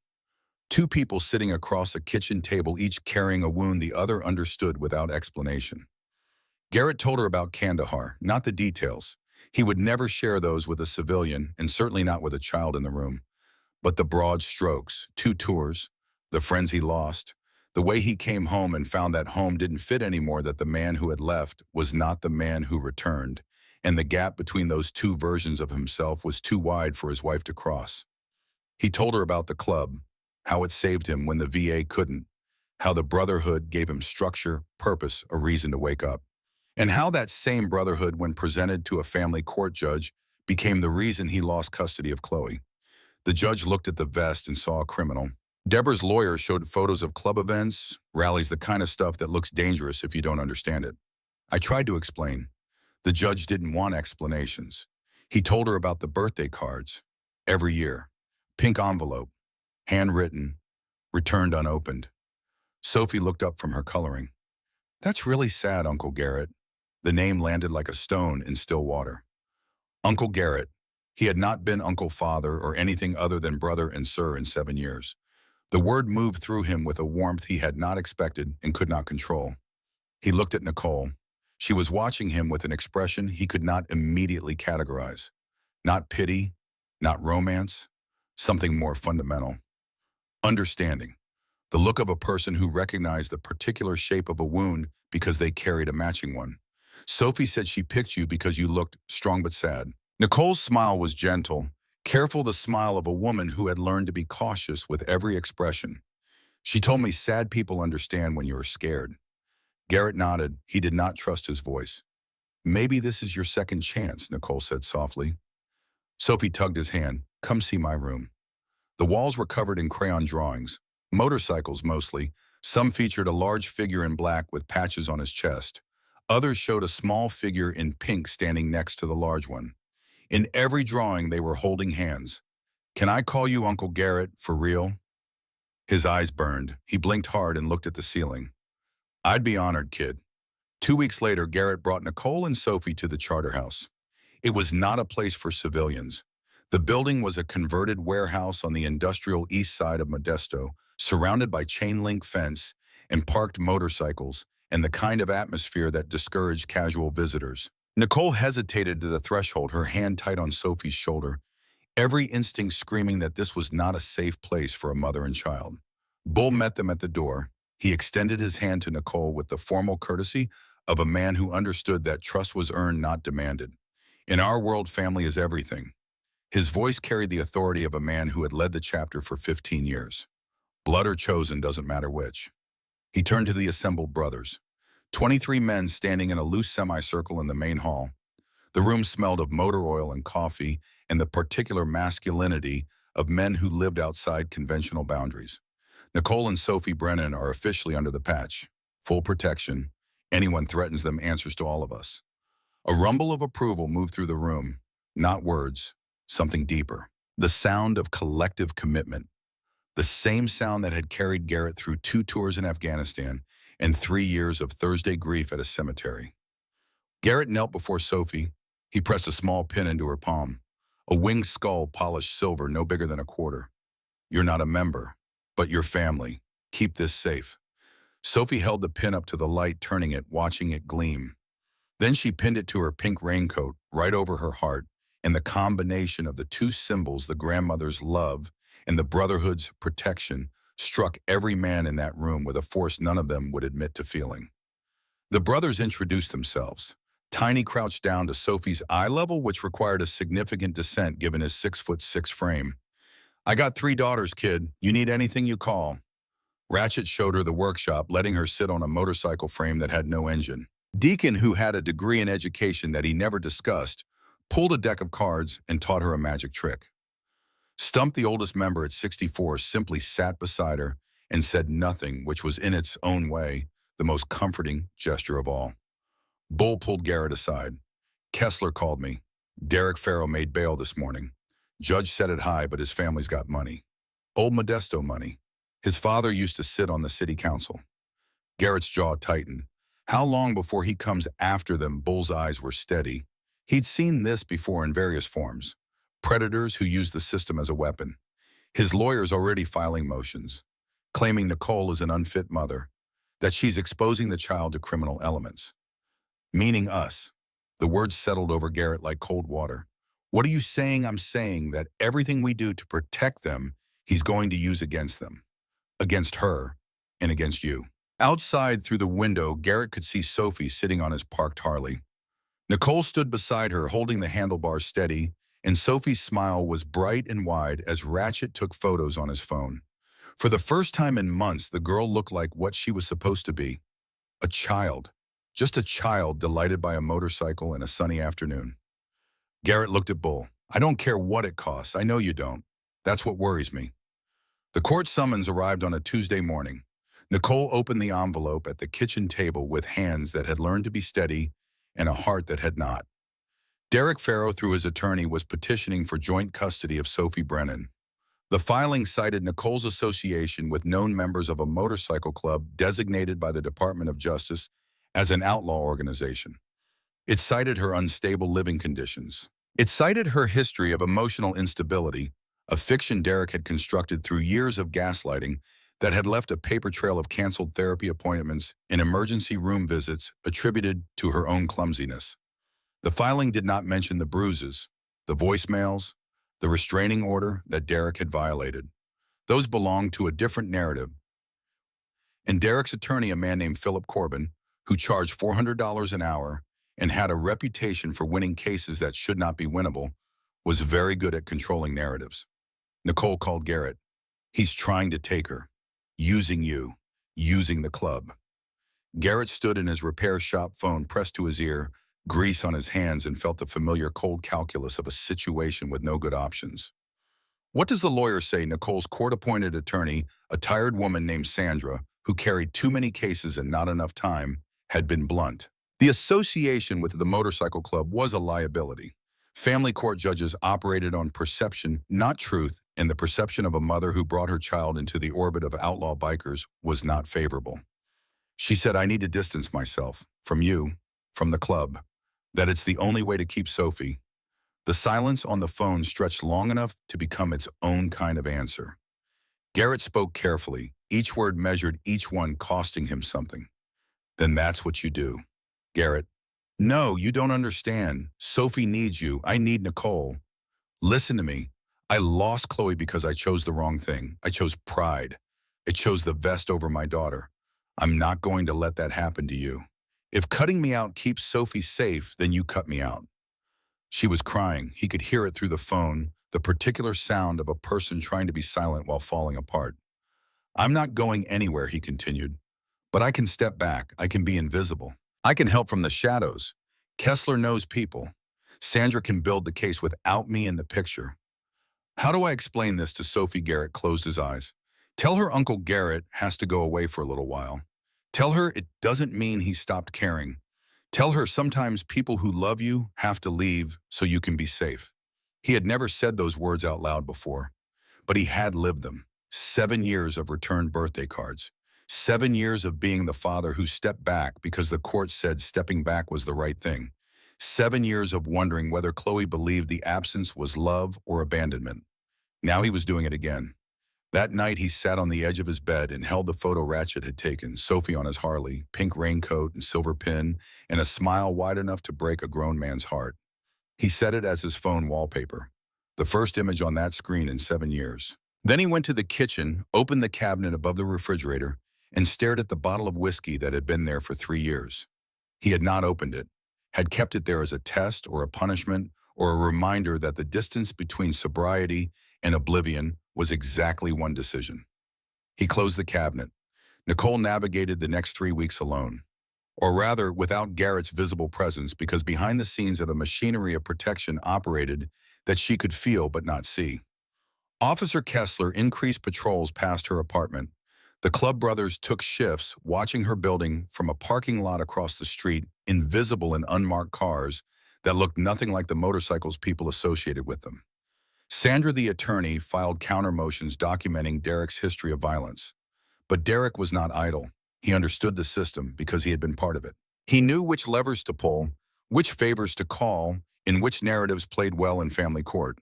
Two people sitting across a kitchen table, each carrying a wound the other understood without explanation. Garrett told her about Kandahar, not the details. He would never share those with a civilian, and certainly not with a child in the room. But the broad strokes, 2 tours, the friends he lost, the way he came home and found that home didn't fit anymore, that the man who had left was not the man who returned, and the gap between those 2 versions of himself was too wide for his wife to cross. He told her about the club, how it saved him when the VA couldn't, how the brotherhood gave him structure, purpose, a reason to wake up. and how that same brotherhood, when presented to a family court judge, became the reason he lost custody of Chloe. The judge looked at the vest and saw a criminal. Deborah's lawyer showed photos of club events, rallies, the kind of stuff that looks dangerous if you don't understand it. I tried to explain. The judge didn't want explanations. He told her about the birthday cards. Every year. Pink envelope. Handwritten. Returned unopened. Sophie looked up from her coloring. That's really sad, Uncle Garrett. The name landed like a stone in still water. Uncle Garrett. He had not been Uncle Father or anything other than brother and sir in 7 years. The word moved through him with a warmth he had not expected and could not control. He looked at Nicole. She was watching him with an expression he could not immediately categorize. Not pity, not romance, something more fundamental. Understanding. The look of a person who recognized the particular shape of a wound because they carried a matching one. Sophie said she picked you because you looked strong but sad. Nicole's smile was gentle, careful, the smile of a woman who had learned to be cautious with every expression. She told me sad people understand when you are scared. Garrett nodded. He did not trust his voice. Maybe this is your second chance, Nicole said softly. Sophie tugged his hand. Come see my room. The walls were covered in crayon drawings, motorcycles mostly. Some featured a large figure in black with patches on his chest. Others showed a small figure in pink standing next to the large one. In every drawing, they were holding hands. Can I call you Uncle Garrett, for real? His eyes burned. He blinked hard and looked at the ceiling. I'd be honored, kid. 2 weeks later, Garrett brought Nicole and Sophie to the charter house. It was not a place for civilians. The building was a converted warehouse on the industrial east side of Modesto, surrounded by chain-link fence and parked motorcycles, and the kind of atmosphere that discouraged casual visitors. Nicole hesitated at the threshold, her hand tight on Sophie's shoulder, every instinct screaming that this was not a safe place for a mother and child. Bull met them at the door. He extended his hand to Nicole with the formal courtesy of a man who understood that trust was earned, not demanded. In our world, family is everything. His voice carried the authority of a man who had led the chapter for 15 years. Blood or chosen, doesn't matter which. He turned to the assembled brothers. 23 men standing in a loose semicircle in the main hall. The room smelled of motor oil and coffee and the particular masculinity of men who lived outside conventional boundaries. Nicole and Sophie Brennan are officially under the patch. Full protection. Anyone threatens them answers to all of us. A rumble of approval moved through the room. Not words, something deeper. The sound of collective commitment. The same sound that had carried Garrett through 2 tours in Afghanistan and 3 years of Thursday grief at a cemetery. Garrett knelt before Sophie. He pressed a small pin into her palm. A winged skull, polished silver, no bigger than a quarter. You're not a member, but your family. Keep this safe. Sophie held the pin up to the light, turning it, watching it gleam. Then she pinned it to her pink raincoat, right over her heart, and the combination of the 2 symbols, the grandmother's love and the brotherhood's protection, struck every man in that room with a force none of them would admit to feeling. The brothers introduced themselves. Tiny crouched down to Sophie's eye level, which required a significant descent given his 6'6" frame. I got 3 daughters, kid. You need anything, you call. Ratchet showed her the workshop, letting her sit on a motorcycle frame that had no engine. Deacon, who had a degree in education that he never discussed, pulled a deck of cards and taught her a magic trick. Stump, the oldest member at 64, simply sat beside her and said nothing, which was in its own way the most comforting gesture of all. Bull pulled Garrett aside. Kessler called me. Derek Farrow made bail this morning. Judge set it high, but his family's got money. Old Modesto money. His father used to sit on the city council. Garrett's jaw tightened. How long before he comes after them? Bull's eyes were steady. He'd seen this before in various forms. Predators who use the system as a weapon. His lawyer's already filing motions, claiming Nicole is an unfit mother, that she's exposing the child to criminal elements. Meaning us. The words settled over Garrett like cold water. What are you saying? I'm saying that everything we do to protect them, he's going to use against them. Against her, and against you. Outside through the window, Garrett could see Sophie sitting on his parked Harley. Nicole stood beside her, holding the handlebars steady, and Sophie's smile was bright and wide as Ratchet took photos on his phone. For the first time in months, the girl looked like what she was supposed to be. A child. Just a child delighted by a motorcycle in a sunny afternoon. Garrett looked at Bull. I don't care what it costs. I know you don't. That's what worries me. The court summons arrived on a Tuesday morning. Nicole opened the envelope at the kitchen table with hands that had learned to be steady and a heart that had not. Derek Farrow, through his attorney, was petitioning for joint custody of Sophie Brennan. The filing cited Nicole's association with known members of a motorcycle club designated by the Department of Justice as an outlaw organization. It cited her unstable living conditions. It cited her history of emotional instability, a fiction Derek had constructed through years of gaslighting that had left a paper trail of canceled therapy appointments and emergency room visits attributed to her own clumsiness. The filing did not mention the bruises, the voicemails, the restraining order that Derek had violated. Those belonged to a different narrative. And Derek's attorney, a man named Philip Corbin, who charged $400 an hour and had a reputation for winning cases that should not be winnable, was very good at controlling narratives. Nicole called Garrett. He's trying to take her. Using you. Using the club. Garrett stood in his repair shop, phone pressed to his ear, grease on his hands, and felt the familiar cold calculus of a situation with no good options. What does the lawyer say? Nicole's court-appointed attorney, a tired woman named Sandra, who carried too many cases and not enough time, had been blunt. The association with the motorcycle club was a liability. Family court judges operated on perception, not truth, and the perception of a mother who brought her child into the orbit of outlaw bikers was not favorable. She said, I need to distance myself from you, from the club, that it's the only way to keep Sophie. The silence on the phone stretched long enough to become its own kind of answer. Garrett spoke carefully, each word measured, each one costing him something. Then that's what you do. Garrett, no, you don't understand. Sophie needs you. I need Nicole. Listen to me. I lost Chloe because I chose the wrong thing. I chose pride. I chose the vest over my daughter. I'm not going to let that happen to you. If cutting me out keeps Sophie safe, then you cut me out. She was crying. He could hear it through the phone, the particular sound of a person trying to be silent while falling apart. I'm not going anywhere, he continued. But I can step back. I can be invisible. I can help from the shadows. Kessler knows people. Sandra can build the case without me in the picture. How do I explain this to Sophie? Garrett closed his eyes. Tell her Uncle Garrett has to go away for a little while. Tell her it doesn't mean he stopped caring. Tell her sometimes people who love you have to leave so you can be safe. He had never said those words out loud before, but he had lived them. 7 years of returned birthday cards. 7 years of being the father who stepped back because the court said stepping back was the right thing. 7 years of wondering whether Chloe believed the absence was love or abandonment. Now he was doing it again. That night he sat on the edge of his bed and held the photo Ratchet had taken, Sophie on his Harley, pink raincoat and silver pin, and a smile wide enough to break a grown man's heart. He set it as his phone wallpaper, the first image on that screen in 7 years. Then he went to the kitchen, opened the cabinet above the refrigerator, and stared at the bottle of whiskey that had been there for 3 years. He had not opened it, had kept it there as a test or a punishment or a reminder that the distance between sobriety and oblivion was exactly one decision. He closed the cabinet. Nicole navigated the next 3 weeks alone. Or rather, without Garrett's visible presence, because behind the scenes of a machinery of protection operated that she could feel but not see. Officer Kessler increased patrols past her apartment. The club brothers took shifts watching her building from a parking lot across the street, invisible in unmarked cars that looked nothing like the motorcycles people associated with them. Sandra, the attorney, filed counter motions documenting Derek's history of violence. But Derek was not idle. He understood the system because he had been part of it. He knew which levers to pull, which favors to call, and which narratives played well in family court.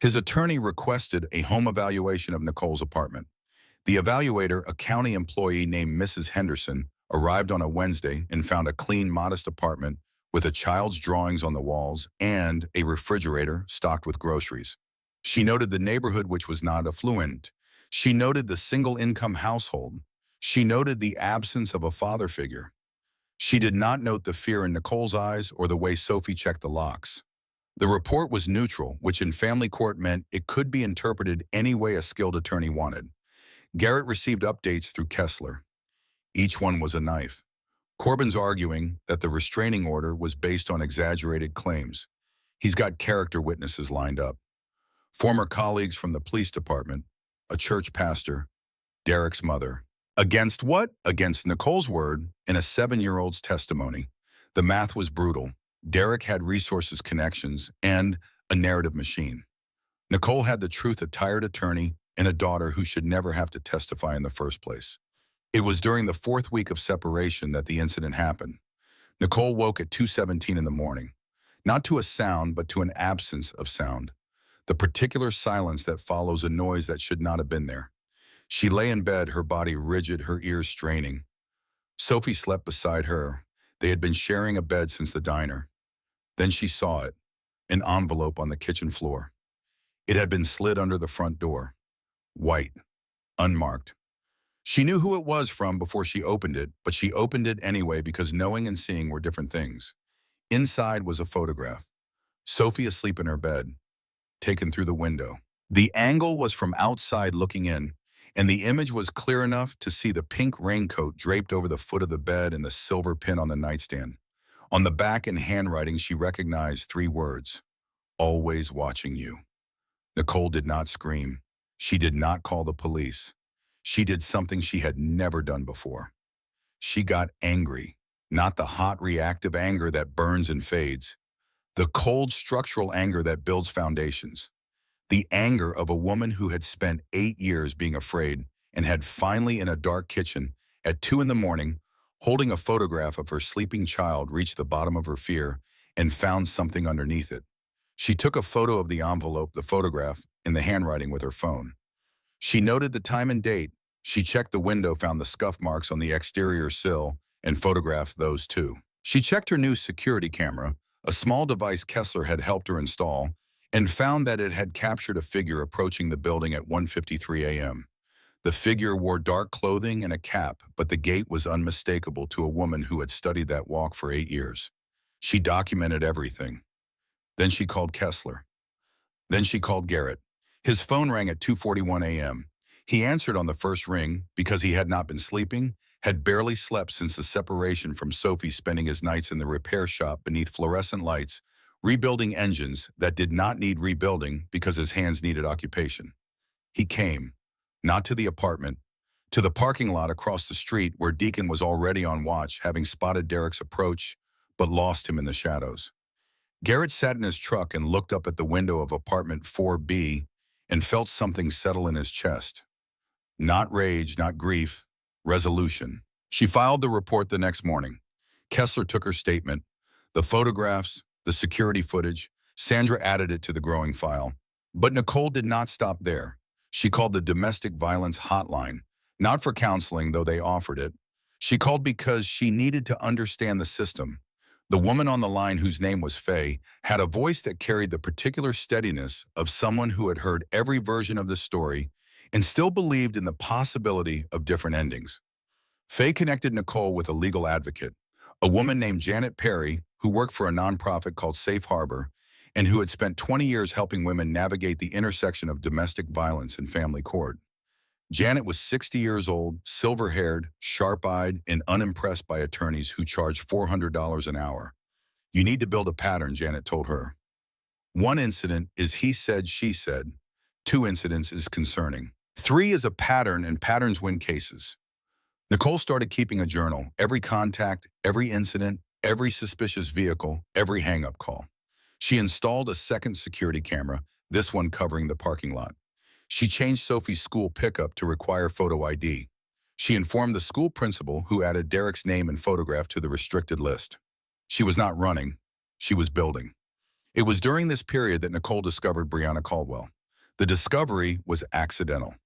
His attorney requested a home evaluation of Nicole's apartment. The evaluator, a county employee named Mrs. Henderson, arrived on a Wednesday and found a clean, modest apartment with a child's drawings on the walls and a refrigerator stocked with groceries. She noted the neighborhood, which was not affluent. She noted the single-income household. She noted the absence of a father figure. She did not note the fear in Nicole's eyes or the way Sophie checked the locks. The report was neutral, which in family court meant it could be interpreted any way a skilled attorney wanted. Garrett received updates through Kessler. Each one was a knife. Corbin's arguing that the restraining order was based on exaggerated claims. He's got character witnesses lined up. Former colleagues from the police department, a church pastor, Derek's mother. Against what? Against Nicole's word and a 7-year-old's testimony. The math was brutal. Derek had resources, connections, and a narrative machine. Nicole had the truth, a tired attorney, and a daughter who should never have to testify in the first place. It was during the 4th week of separation that the incident happened. Nicole woke at 2:17 in the morning, not to a sound, but to an absence of sound. The particular silence that follows a noise that should not have been there. She lay in bed, her body rigid, her ears straining. Sophie slept beside her. They had been sharing a bed since the diner. Then she saw it, an envelope on the kitchen floor. It had been slid under the front door. White, unmarked. She knew who it was from before she opened it, but she opened it anyway because knowing and seeing were different things. Inside was a photograph. Sophie asleep in her bed, taken through the window. The angle was from outside looking in, and the image was clear enough to see the pink raincoat draped over the foot of the bed and the silver pin on the nightstand. On the back in handwriting, she recognized 3 words: always watching you. Nicole did not scream. She did not call the police. She did something she had never done before. She got angry, not the hot reactive anger that burns and fades, the cold structural anger that builds foundations. The anger of a woman who had spent 8 years being afraid and had finally, in a dark kitchen, at 2 in the morning, holding a photograph of her sleeping child, reached the bottom of her fear and found something underneath it. She took a photo of the envelope, the photograph, and the handwriting with her phone. She noted the time and date. She checked the window, found the scuff marks on the exterior sill, and photographed those too. She checked her new security camera, a small device Kessler had helped her install, and found that it had captured a figure approaching the building at 1:53 a.m. The figure wore dark clothing and a cap, but the gait was unmistakable to a woman who had studied that walk for 8 years. She documented everything. Then she called Kessler. Then she called Garrett. His phone rang at 2:41 a.m. He answered on the first ring because he had not been sleeping, had barely slept since the separation from Sophie, spending his nights in the repair shop beneath fluorescent lights, rebuilding engines that did not need rebuilding because his hands needed occupation. He came, not to the apartment, to the parking lot across the street where Deacon was already on watch, having spotted Derek's approach, but lost him in the shadows. Garrett sat in his truck and looked up at the window of apartment 4B and felt something settle in his chest. Not rage, not grief, resolution. She filed the report the next morning. Kessler took her statement, the photographs, the security footage. Sandra added it to the growing file. But Nicole did not stop there. She called the domestic violence hotline, not for counseling, though they offered it. She called because she needed to understand the system. The woman on the line, whose name was Faye, had a voice that carried the particular steadiness of someone who had heard every version of the story and still believed in the possibility of different endings. Faye connected Nicole with a legal advocate, a woman named Janet Perry, who worked for a nonprofit called Safe Harbor and who had spent 20 years helping women navigate the intersection of domestic violence and family court. Janet was 60 years old, silver-haired, sharp-eyed, and unimpressed by attorneys who charged $400 an hour. You need to build a pattern, Janet told her. 1 incident is he said, she said. 2 incidents is concerning. 3 is a pattern, and patterns win cases. Nicole started keeping a journal, every contact, every incident, every suspicious vehicle, every hang-up call. She installed a second security camera, this one covering the parking lot. She changed Sophie's school pickup to require photo ID. She informed the school principal, who added Derek's name and photograph to the restricted list. She was not running. She was building. It was during this period that Nicole discovered Brianna Caldwell. The discovery was accidental.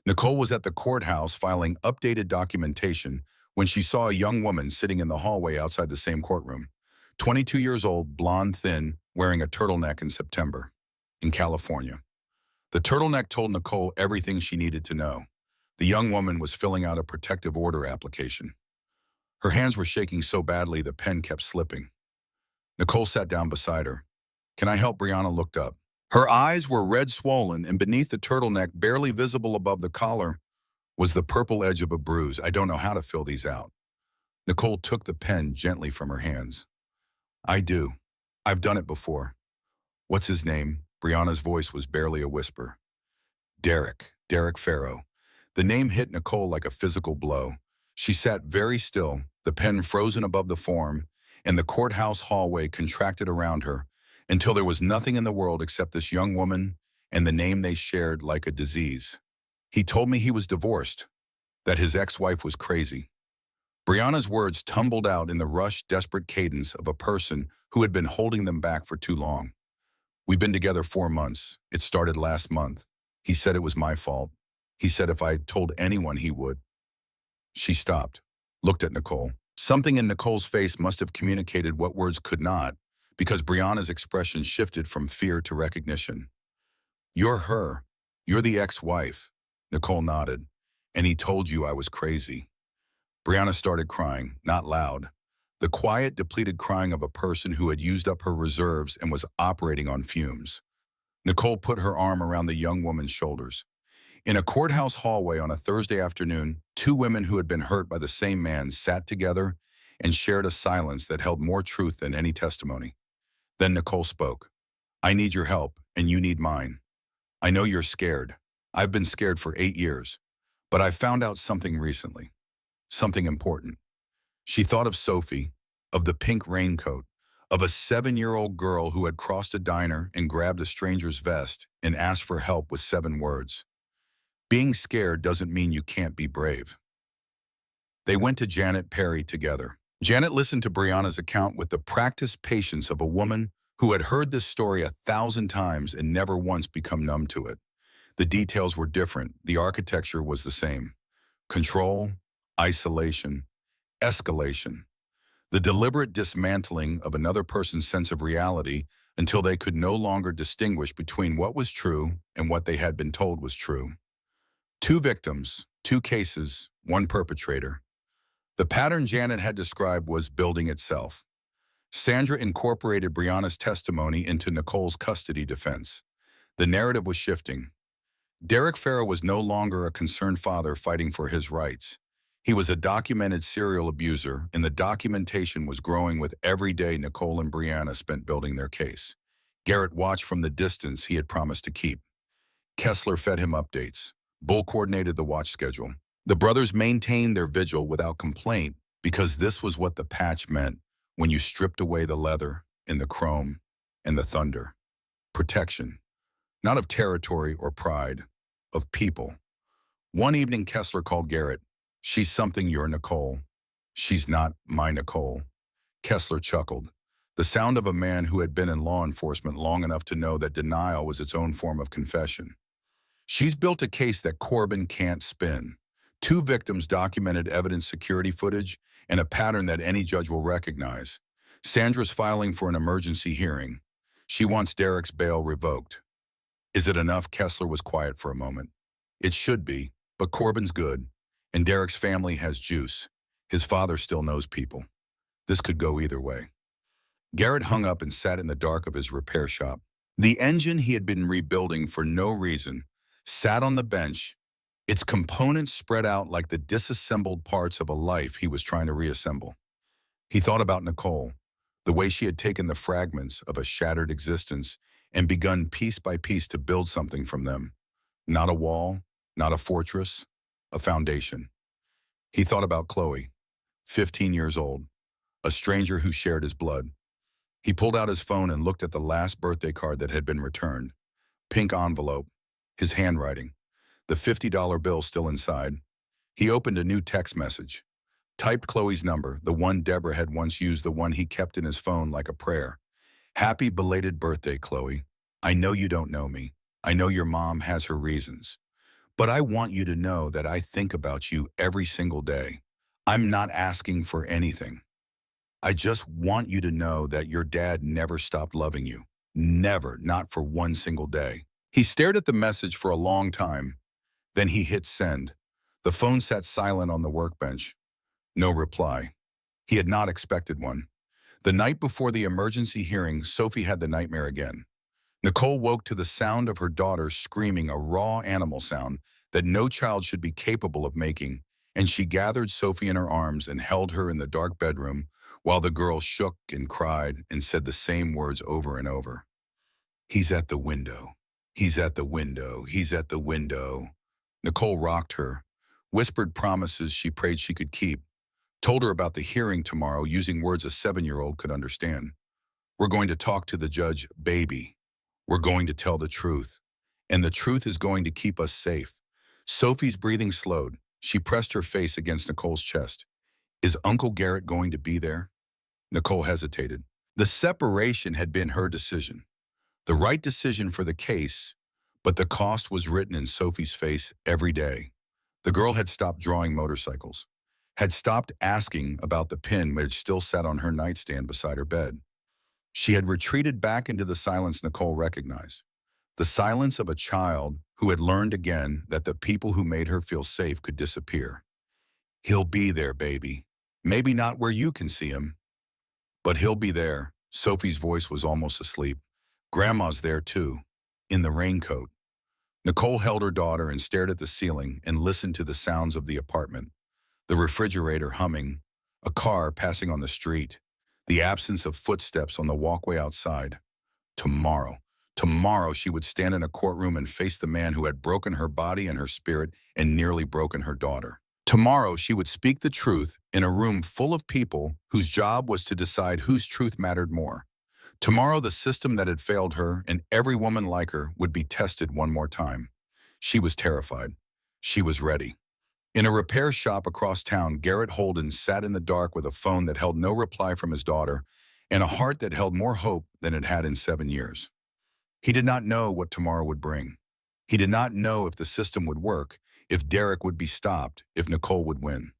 Nicole was at the courthouse filing updated documentation when she saw a young woman sitting in the hallway outside the same courtroom. 22 years old, blonde, thin, wearing a turtleneck in September, in California. The turtleneck told Nicole everything she needed to know. The young woman was filling out a protective order application. Her hands were shaking so badly the pen kept slipping. Nicole sat down beside her. "Can I help?" Brianna looked up. Her eyes were red swollen, and beneath the turtleneck, barely visible above the collar, was the purple edge of a bruise. "I don't know how to fill these out." Nicole took the pen gently from her hands. I do. I've done it before. What's his name? Brianna's voice was barely a whisper. Derek Farrow. The name hit Nicole like a physical blow. She sat very still, the pen frozen above the form, and the courthouse hallway contracted around her until there was nothing in the world except this young woman and the name they shared like a disease. He told me he was divorced, that his ex-wife was crazy. Brianna's words tumbled out in the rushed, desperate cadence of a person who had been holding them back for too long. We've been together 4 months. It started last month. He said it was my fault. He said if I had told anyone he would. She stopped, looked at Nicole. Something in Nicole's face must have communicated what words could not, because Brianna's expression shifted from fear to recognition. You're her. You're the ex-wife. Nicole nodded. And he told you I was crazy. Brianna started crying, not loud. The quiet, depleted crying of a person who had used up her reserves and was operating on fumes. Nicole put her arm around the young woman's shoulders. In a courthouse hallway on a Thursday afternoon, two women who had been hurt by the same man sat together and shared a silence that held more truth than any testimony. Then Nicole spoke. I need your help, and you need mine. I know you're scared. I've been scared for 8 years. But I found out something recently. Something important. She thought of Sophie, of the pink raincoat, of a 7-year-old girl who had crossed a diner and grabbed a stranger's vest and asked for help with 7 words. Being scared doesn't mean you can't be brave. They went to Janet Perry together. Janet listened to Brianna's account with the practiced patience of a woman who had heard this story 1,000 times and never once become numb to it. The details were different. The architecture was the same. Control, isolation, escalation. The deliberate dismantling of another person's sense of reality until they could no longer distinguish between what was true and what they had been told was true. 2 victims, 2 cases, 1 perpetrator. The pattern Janet had described was building itself. Sandra incorporated Brianna's testimony into Nicole's custody defense. The narrative was shifting. Derek Farrow was no longer a concerned father fighting for his rights. He was a documented serial abuser, and the documentation was growing with every day Nicole and Brianna spent building their case. Garrett watched from the distance he had promised to keep. Kessler fed him updates. Bull coordinated the watch schedule. The brothers maintained their vigil without complaint because this was what the patch meant when you stripped away the leather and the chrome and the thunder. Protection. Not of territory or pride, of people. One evening Kessler called Garrett. She's something you're Nicole. She's not my Nicole. Kessler chuckled. The sound of a man who had been in law enforcement long enough to know that denial was its own form of confession. She's built a case that Corbin can't spin. 2 victims documented evidence security footage and a pattern that any judge will recognize. Sandra's filing for an emergency hearing. She wants Derek's bail revoked. Is it enough? Kessler was quiet for a moment. It should be, but Corbin's good, and Derek's family has juice. His father still knows people. This could go either way. Garrett hung up and sat in the dark of his repair shop. The engine he had been rebuilding for no reason sat on the bench, its components spread out like the disassembled parts of a life he was trying to reassemble. He thought about Nicole, the way she had taken the fragments of a shattered existence and begun piece by piece to build something from them. Not a wall, not a fortress, a foundation. He thought about Chloe, 15 years old, a stranger who shared his blood. He pulled out his phone and looked at the last birthday card that had been returned. Pink envelope, his handwriting, the $50 bill still inside. He opened a new text message. Typed Chloe's number, the one Deborah had once used, the one he kept in his phone like a prayer. Happy belated birthday, Chloe. I know you don't know me. I know your mom has her reasons. But I want you to know that I think about you every single day. I'm not asking for anything. I just want you to know that your dad never stopped loving you. Never, not for one single day. He stared at the message for a long time. Then he hit send. The phone sat silent on the workbench. No reply. He had not expected one. The night before the emergency hearing, Sophie had the nightmare again. Nicole woke to the sound of her daughter screaming, a raw animal sound that no child should be capable of making, and she gathered Sophie in her arms and held her in the dark bedroom while the girl shook and cried and said the same words over and over. He's at the window. He's at the window. He's at the window. Nicole rocked her, whispered promises she prayed she could keep, told her about the hearing tomorrow using words a 7-year-old could understand. We're going to talk to the judge, baby. We're going to tell the truth. And the truth is going to keep us safe. Sophie's breathing slowed. She pressed her face against Nicole's chest. Is Uncle Garrett going to be there? Nicole hesitated. The separation had been her decision. The right decision for the case, but the cost was written in Sophie's face every day. The girl had stopped drawing motorcycles, had stopped asking about the pin which still sat on her nightstand beside her bed. She had retreated back into the silence Nicole recognized. The silence of a child who had learned again that the people who made her feel safe could disappear. He'll be there, baby. Maybe not where you can see him, but he'll be there. Sophie's voice was almost asleep. Grandma's there too, in the raincoat. Nicole held her daughter and stared at the ceiling and listened to the sounds of the apartment. The refrigerator humming, a car passing on the street, the absence of footsteps on the walkway outside. Tomorrow she would stand in a courtroom and face the man who had broken her body and her spirit and nearly broken her daughter. Tomorrow she would speak the truth in a room full of people whose job was to decide whose truth mattered more. Tomorrow the system that had failed her and every woman like her would be tested one more time. She was terrified. She was ready. In a repair shop across town, Garrett Holden sat in the dark with a phone that held no reply from his daughter and a heart that held more hope than it had in 7 years. He did not know what tomorrow would bring. He did not know if the system would work, if Derek would be stopped, if Nicole would win.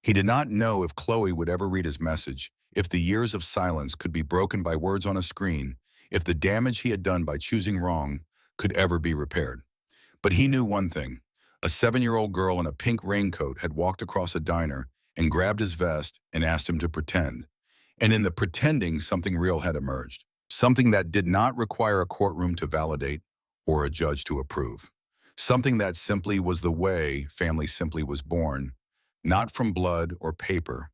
He did not know if Chloe would ever read his message, if the years of silence could be broken by words on a screen, if the damage he had done by choosing wrong could ever be repaired. But he knew one thing. A 7-year-old girl in a pink raincoat had walked across a diner and grabbed his vest and asked him to pretend. And in the pretending, something real had emerged. Something that did not require a courtroom to validate or a judge to approve. Something that simply was the way family simply was born, not from blood or paper,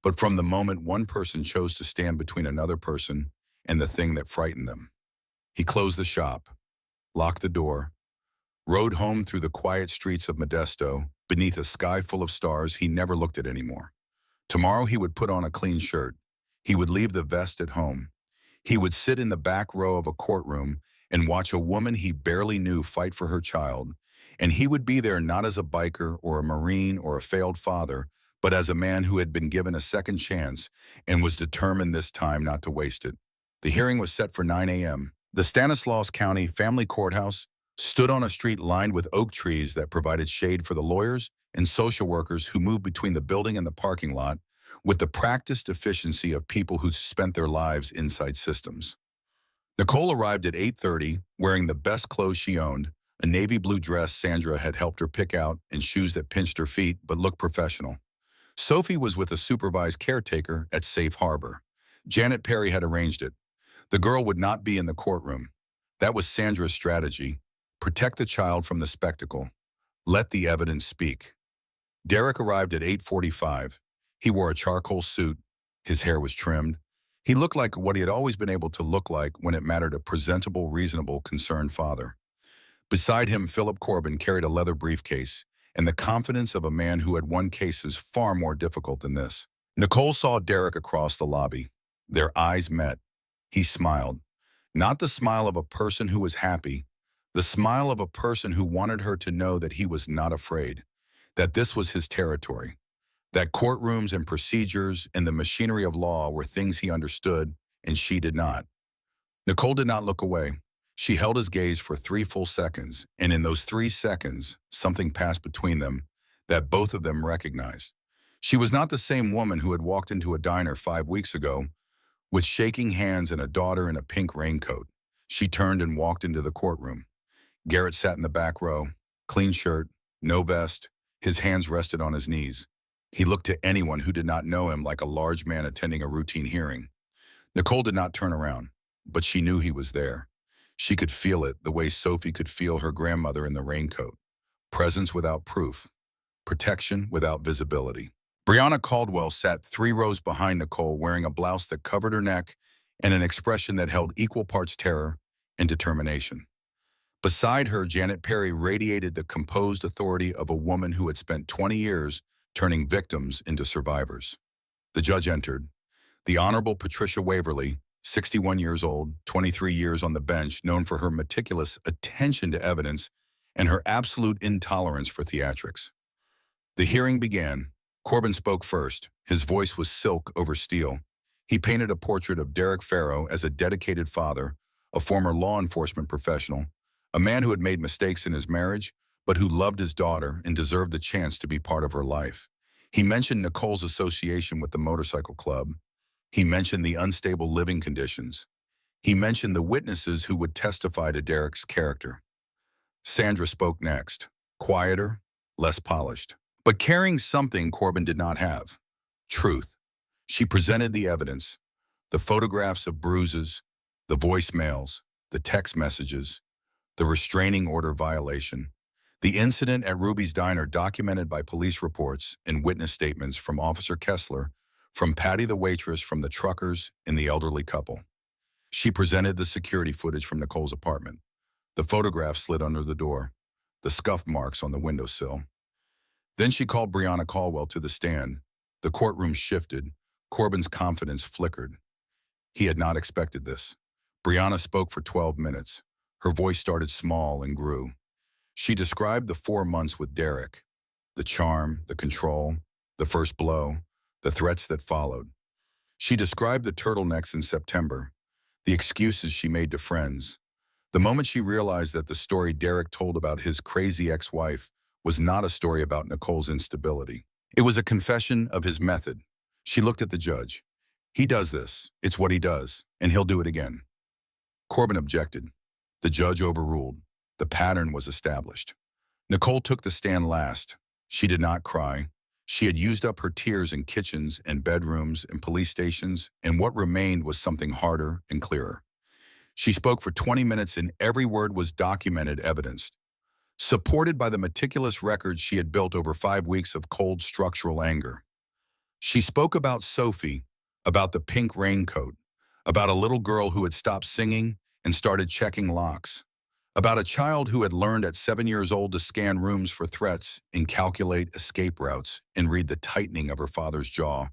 but from the moment one person chose to stand between another person and the thing that frightened them. He closed the shop, locked the door, rode home through the quiet streets of Modesto beneath a sky full of stars he never looked at anymore. Tomorrow he would put on a clean shirt. He would leave the vest at home. He would sit in the back row of a courtroom and watch a woman he barely knew fight for her child, and he would be there not as a biker or a Marine or a failed father, but as a man who had been given a second chance and was determined this time not to waste it. The hearing was set for 9 a.m. The Stanislaus County Family Courthouse stood on a street lined with oak trees that provided shade for the lawyers and social workers who moved between the building and the parking lot, with the practiced efficiency of people who spent their lives inside systems. Nicole arrived at 8:30, wearing the best clothes she owned, a navy blue dress Sandra had helped her pick out and shoes that pinched her feet but looked professional. Sophie was with a supervised caretaker at Safe Harbor. Janet Perry had arranged it. The girl would not be in the courtroom. That was Sandra's strategy. Protect the child from the spectacle. Let the evidence speak. Derek arrived at 8:45. He wore a charcoal suit. His hair was trimmed. He looked like what he had always been able to look like when it mattered a presentable, reasonable, concerned father. Beside him, Philip Corbin carried a leather briefcase and the confidence of a man who had won cases far more difficult than this. Nicole saw Derek across the lobby. Their eyes met. He smiled. Not the smile of a person who was happy, the smile of a person who wanted her to know that he was not afraid, that this was his territory, that courtrooms and procedures and the machinery of law were things he understood and she did not. Nicole did not look away. She held his gaze for 3 full seconds, and in those 3 seconds, something passed between them that both of them recognized. She was not the same woman who had walked into a diner 5 weeks ago with shaking hands and a daughter in a pink raincoat. She turned and walked into the courtroom. Garrett sat in the back row, clean shirt, no vest, his hands rested on his knees. He looked to anyone who did not know him like a large man attending a routine hearing. Nicole did not turn around, but she knew he was there. She could feel it the way Sophie could feel her grandmother in the raincoat. Presence without proof. protection without visibility. Brianna Caldwell sat 3 rows behind Nicole wearing a blouse that covered her neck and an expression that held equal parts terror and determination. Beside her, Janet Perry radiated the composed authority of a woman who had spent 20 years turning victims into survivors. The judge entered. The Honorable Patricia Waverly, 61 years old, 23 years on the bench, known for her meticulous attention to evidence and her absolute intolerance for theatrics. The hearing began. Corbin spoke first. His voice was silk over steel. He painted a portrait of Derek Farrow as a dedicated father, a former law enforcement professional, a man who had made mistakes in his marriage, but who loved his daughter and deserved the chance to be part of her life. He mentioned Nicole's association with the motorcycle club. He mentioned the unstable living conditions. He mentioned the witnesses who would testify to Derek's character. Sandra spoke next, quieter, less polished, but carrying something Corbin did not have: truth. She presented the evidence, the photographs of bruises, the voicemails, the text messages, the restraining order violation, the incident at Ruby's Diner documented by police reports and witness statements from Officer Kessler, from Patty the waitress, from the truckers, and the elderly couple. She presented the security footage from Nicole's apartment, the photograph slid under the door, the scuff marks on the windowsill. Then she called Brianna Caldwell to the stand. The courtroom shifted. Corbin's confidence flickered. He had not expected this. Brianna spoke for 12 minutes. Her voice started small and grew. She described the 4 months with Derek, the charm, the control, the first blow, the threats that followed. She described the turtlenecks in September, the excuses she made to friends, the moment she realized that the story Derek told about his crazy ex-wife was not a story about Nicole's instability. It was a confession of his method. She looked at the judge. He does this. It's what he does, and he'll do it again. Corbin objected. The judge overruled. The pattern was established. Nicole took the stand last. She did not cry. She had used up her tears in kitchens and bedrooms and police stations, and what remained was something harder and clearer. She spoke for 20 minutes, and every word was documented, evidenced, supported by the meticulous records she had built over 5 weeks of cold structural anger. She spoke about Sophie, about the pink raincoat, about a little girl who had stopped singing and started checking locks, about a child who had learned at 7 years old to scan rooms for threats and calculate escape routes and read the tightening of her father's jaw,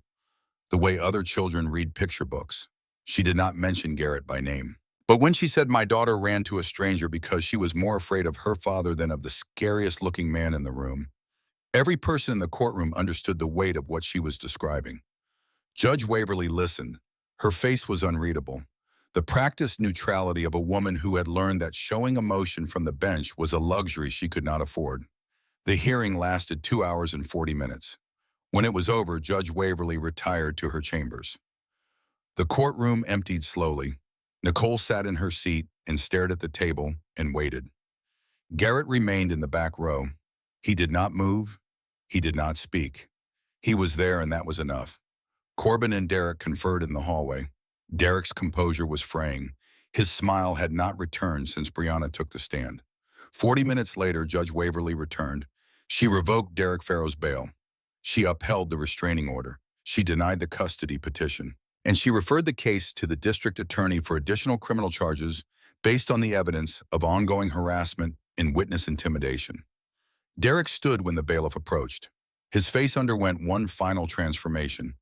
the way other children read picture books. She did not mention Garrett by name. But when she said my daughter ran to a stranger because she was more afraid of her father than of the scariest-looking man in the room, every person in the courtroom understood the weight of what she was describing. Judge Waverly listened. Her face was unreadable. The practiced neutrality of a woman who had learned that showing emotion from the bench was a luxury she could not afford. The hearing lasted 2 hours and 40 minutes. When it was over, Judge Waverly retired to her chambers. The courtroom emptied slowly. Nicole sat in her seat and stared at the table and waited. Garrett remained in the back row. He did not move. He did not speak. He was there, and that was enough. Corbin and Derek conferred in the hallway. Derek's composure was fraying. His smile had not returned since Brianna took the stand. 40 minutes later, Judge Waverly returned. She revoked Derek Farrow's bail. She upheld the restraining order. She denied the custody petition. And she referred the case to the district attorney for additional criminal charges based on the evidence of ongoing harassment and witness intimidation. Derek stood when the bailiff approached. His face underwent one final transformation.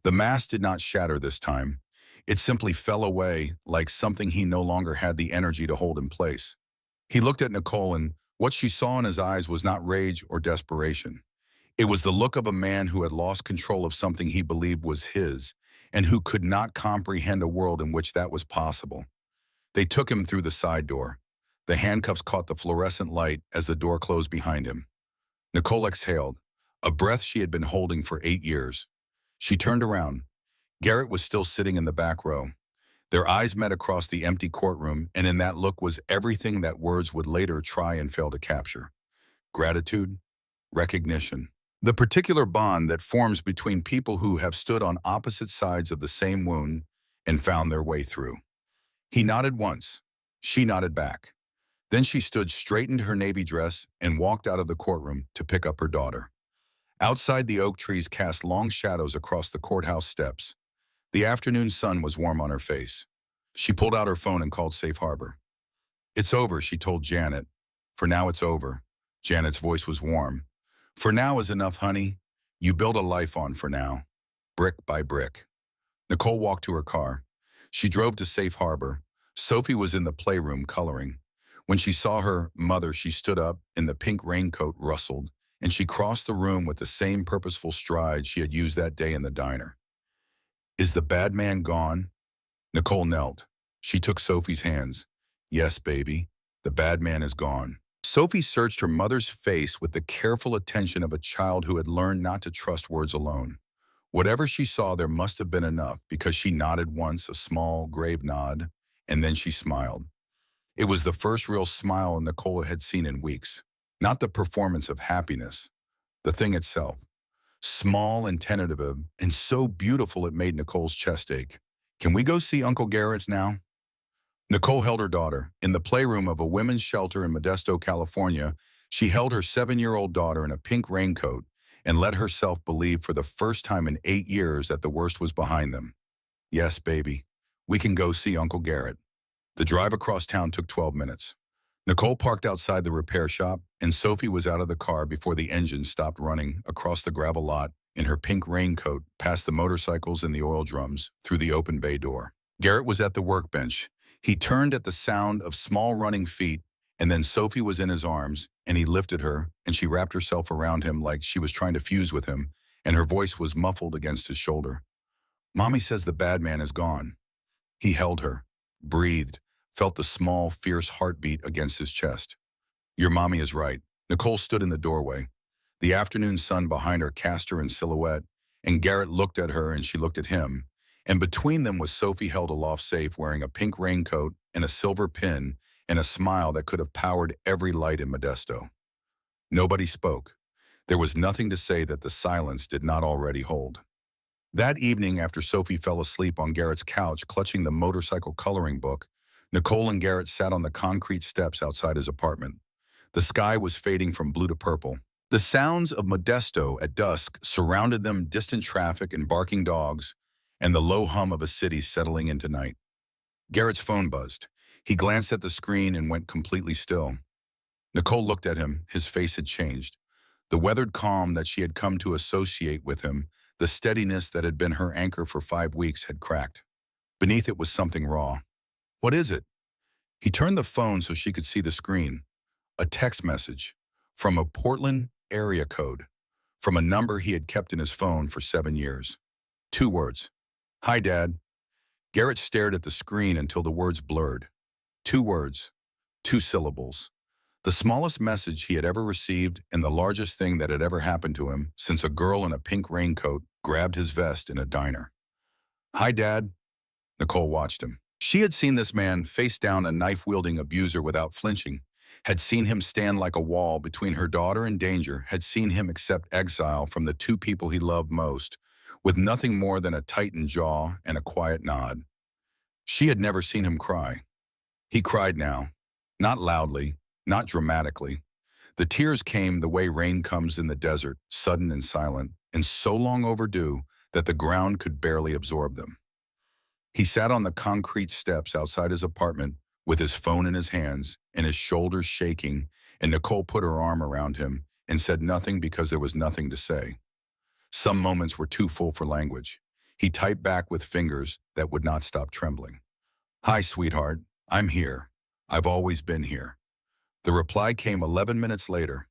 The mask did not shatter this time. It simply fell away like something he no longer had the energy to hold in place. He looked at Nicole, and what she saw in his eyes was not rage or desperation. It was the look of a man who had lost control of something he believed was his, and who could not comprehend a world in which that was possible. They took him through the side door. The handcuffs caught the fluorescent light as the door closed behind him. Nicole exhaled, a breath she had been holding for 8 years. She turned around. Garrett was still sitting in the back row. Their eyes met across the empty courtroom, and in that look was everything that words would later try and fail to capture: gratitude, recognition, the particular bond that forms between people who have stood on opposite sides of the same wound and found their way through. He nodded once. She nodded back. Then she stood, straightened her navy dress, and walked out of the courtroom to pick up her daughter. Outside, the oak trees cast long shadows across the courthouse steps. The afternoon sun was warm on her face. She pulled out her phone and called Safe Harbor. "It's over," she told Janet. "For now, it's over." Janet's voice was warm. "For now is enough, honey. You build a life on for now, brick by brick." Nicole walked to her car. She drove to Safe Harbor. Sophie was in the playroom coloring. When she saw her mother, she stood up, and the pink raincoat rustled, and she crossed the room with the same purposeful stride she had used that day in the diner. "Is the bad man gone?" Nicole knelt. She took Sophie's hands. "Yes, baby, the bad man is gone." Sophie searched her mother's face with the careful attention of a child who had learned not to trust words alone. Whatever she saw, there must have been enough, because she nodded once, a small, grave nod, and then she smiled. It was the first real smile Nicole had seen in weeks. Not the performance of happiness, the thing itself. Small and tentative, and so beautiful it made Nicole's chest ache. "Can we go see Uncle Garrett now?" Nicole held her daughter. In the playroom of a women's shelter in Modesto, California, she held her 7-year-old daughter in a pink raincoat and let herself believe for the first time in 8 years that the worst was behind them. "Yes, baby, we can go see Uncle Garrett." The drive across town took 12 minutes. Nicole parked outside the repair shop, and Sophie was out of the car before the engine stopped running across the gravel lot in her pink raincoat, past the motorcycles and the oil drums, through the open bay door. Garrett was at the workbench. He turned at the sound of small running feet, and then Sophie was in his arms, and he lifted her, and she wrapped herself around him like she was trying to fuse with him, and her voice was muffled against his shoulder. "Mommy says the bad man is gone." He held her, breathed, felt the small, fierce heartbeat against his chest. "Your mommy is right." Nicole stood in the doorway. The afternoon sun behind her cast her in silhouette, and Garrett looked at her and she looked at him. And between them was Sophie, held aloft safe, wearing a pink raincoat and a silver pin and a smile that could have powered every light in Modesto. Nobody spoke. There was nothing to say that the silence did not already hold. That evening, after Sophie fell asleep on Garrett's couch, clutching the motorcycle coloring book, Nicole and Garrett sat on the concrete steps outside his apartment. The sky was fading from blue to purple. The sounds of Modesto at dusk surrounded them, distant traffic and barking dogs, and the low hum of a city settling into night. Garrett's phone buzzed. He glanced at the screen and went completely still. Nicole looked at him. His face had changed. The weathered calm that she had come to associate with him, the steadiness that had been her anchor for 5 weeks, had cracked. Beneath it was something raw. "What is it?" He turned the phone so she could see the screen. A text message from a Portland area code, from a number he had kept in his phone for 7 years. 2 words. "Hi, Dad." Garrett stared at the screen until the words blurred. 2 words, 2 syllables. The smallest message he had ever received, and the largest thing that had ever happened to him since a girl in a pink raincoat grabbed his vest in a diner. "Hi, Dad." Nicole watched him. She had seen this man face down a knife-wielding abuser without flinching, had seen him stand like a wall between her daughter and danger, had seen him accept exile from the 2 people he loved most, with nothing more than a tightened jaw and a quiet nod. She had never seen him cry. He cried now, not loudly, not dramatically. The tears came the way rain comes in the desert, sudden and silent, and so long overdue that the ground could barely absorb them. He sat on the concrete steps outside his apartment with his phone in his hands and his shoulders shaking, and Nicole put her arm around him and said nothing because there was nothing to say. Some moments were too full for language. He typed back with fingers that would not stop trembling. "Hi, sweetheart. I'm here. I've always been here." The reply came 11 minutes later.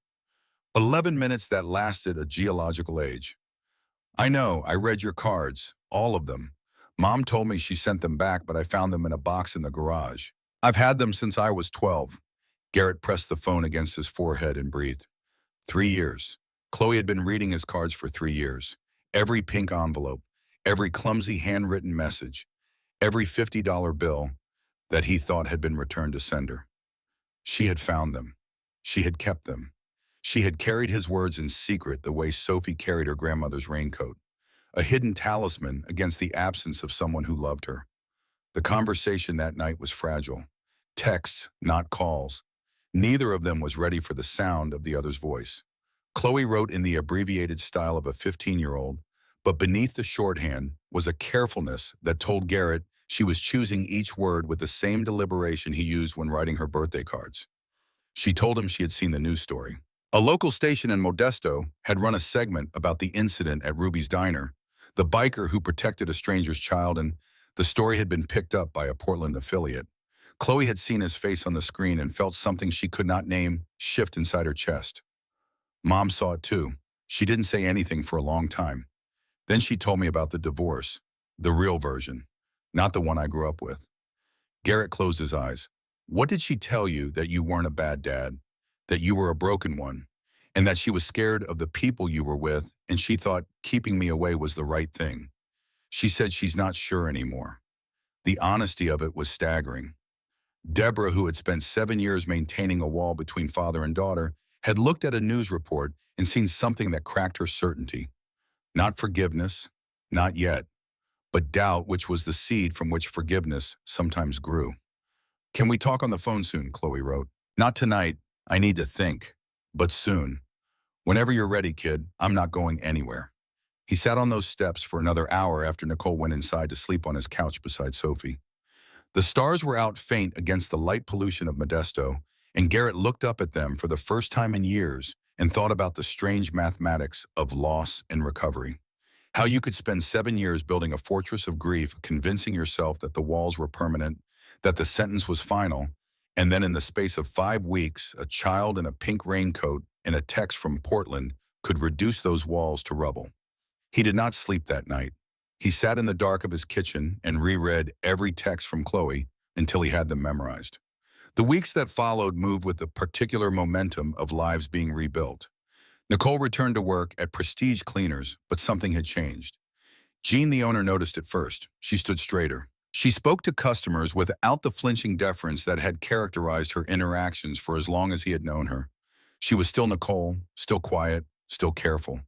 11 minutes that lasted a geological age. "I know, I read your cards, all of them. Mom told me she sent them back, but I found them in a box in the garage. I've had them since I was 12. Garrett pressed the phone against his forehead and breathed. 3 years. Chloe had been reading his cards for 3 years. Every pink envelope, every clumsy handwritten message, every $50 bill that he thought had been returned to sender. She had found them. She had kept them. She had carried his words in secret the way Sophie carried her grandmother's raincoat, a hidden talisman against the absence of someone who loved her. The conversation that night was fragile. Texts, not calls. Neither of them was ready for the sound of the other's voice. Chloe wrote in the abbreviated style of a 15-year-old, but beneath the shorthand was a carefulness that told Garrett she was choosing each word with the same deliberation he used when writing her birthday cards. She told him she had seen the news story. A local station in Modesto had run a segment about the incident at Ruby's Diner, the biker who protected a stranger's child, and the story had been picked up by a Portland affiliate. Chloe had seen his face on the screen and felt something she could not name shift inside her chest. Mom saw it too. She didn't say anything for a long time. Then she told me about the divorce, the real version, not the one I grew up with. Garrett closed his eyes. What did she tell you that you weren't a bad dad, that you were a broken one, and that she was scared of the people you were with and she thought keeping me away was the right thing? She said she's not sure anymore. The honesty of it was staggering. Deborah, who had spent 7 years maintaining a wall between father and daughter, had looked at a news report and seen something that cracked her certainty. Not forgiveness, not yet, but doubt, which was the seed from which forgiveness sometimes grew. Can we talk on the phone soon, Chloe wrote. Not tonight, I need to think, but soon. Whenever you're ready, kid, I'm not going anywhere. He sat on those steps for another hour after Nicole went inside to sleep on his couch beside Sophie. The stars were out faint against the light pollution of Modesto, and Garrett looked up at them for the first time in years and thought about the strange mathematics of loss and recovery. How you could spend 7 years building a fortress of grief, convincing yourself that the walls were permanent, that the sentence was final, and then in the space of 5 weeks, a child in a pink raincoat and a text from Portland could reduce those walls to rubble. He did not sleep that night. He sat in the dark of his kitchen and reread every text from Chloe until he had them memorized. The weeks that followed moved with the particular momentum of lives being rebuilt. Nicole returned to work at Prestige Cleaners, but something had changed. Jean, the owner, noticed it first. She stood straighter. She spoke to customers without the flinching deference that had characterized her interactions for as long as he had known her. She was still Nicole, still quiet, still careful.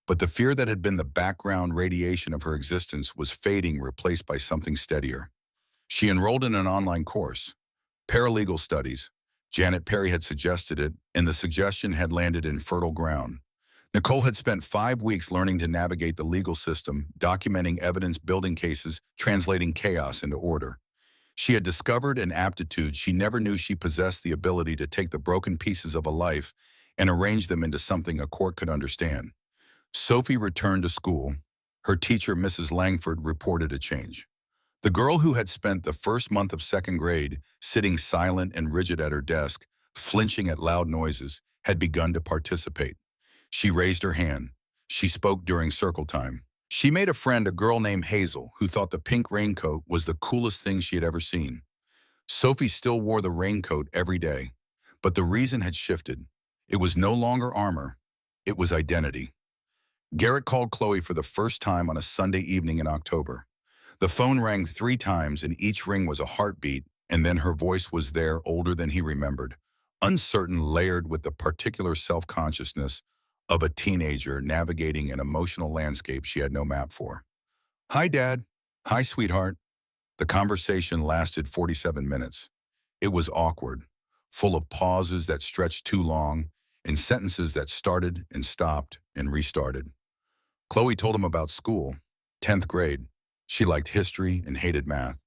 But the fear that had been the background radiation of her existence was fading, replaced by something steadier. She enrolled in an online course, paralegal studies. Janet Perry had suggested it, and the suggestion had landed in fertile ground. Nicole had spent 5 weeks learning to navigate the legal system, documenting evidence, building cases, translating chaos into order. She had discovered an aptitude she never knew she possessed, the ability to take the broken pieces of a life and arrange them into something a court could understand. Sophie returned to school. Her teacher, Mrs. Langford, reported a change. The girl who had spent the first month of second grade sitting silent and rigid at her desk, flinching at loud noises, had begun to participate. She raised her hand. She spoke during circle time. She made a friend, a girl named Hazel, who thought the pink raincoat was the coolest thing she had ever seen. Sophie still wore the raincoat every day, but the reason had shifted. It was no longer armor. It was identity. Garrett called Chloe for the first time on a Sunday evening in October. The phone rang 3 times, and each ring was a heartbeat, and then her voice was there, older than he remembered, uncertain, layered with the particular self-consciousness of a teenager navigating an emotional landscape she had no map for. Hi, Dad. Hi, sweetheart. The conversation lasted 47 minutes. It was awkward, full of pauses that stretched too long and sentences that started and stopped and restarted. Chloe told him about school, 10th grade. She liked history and hated math.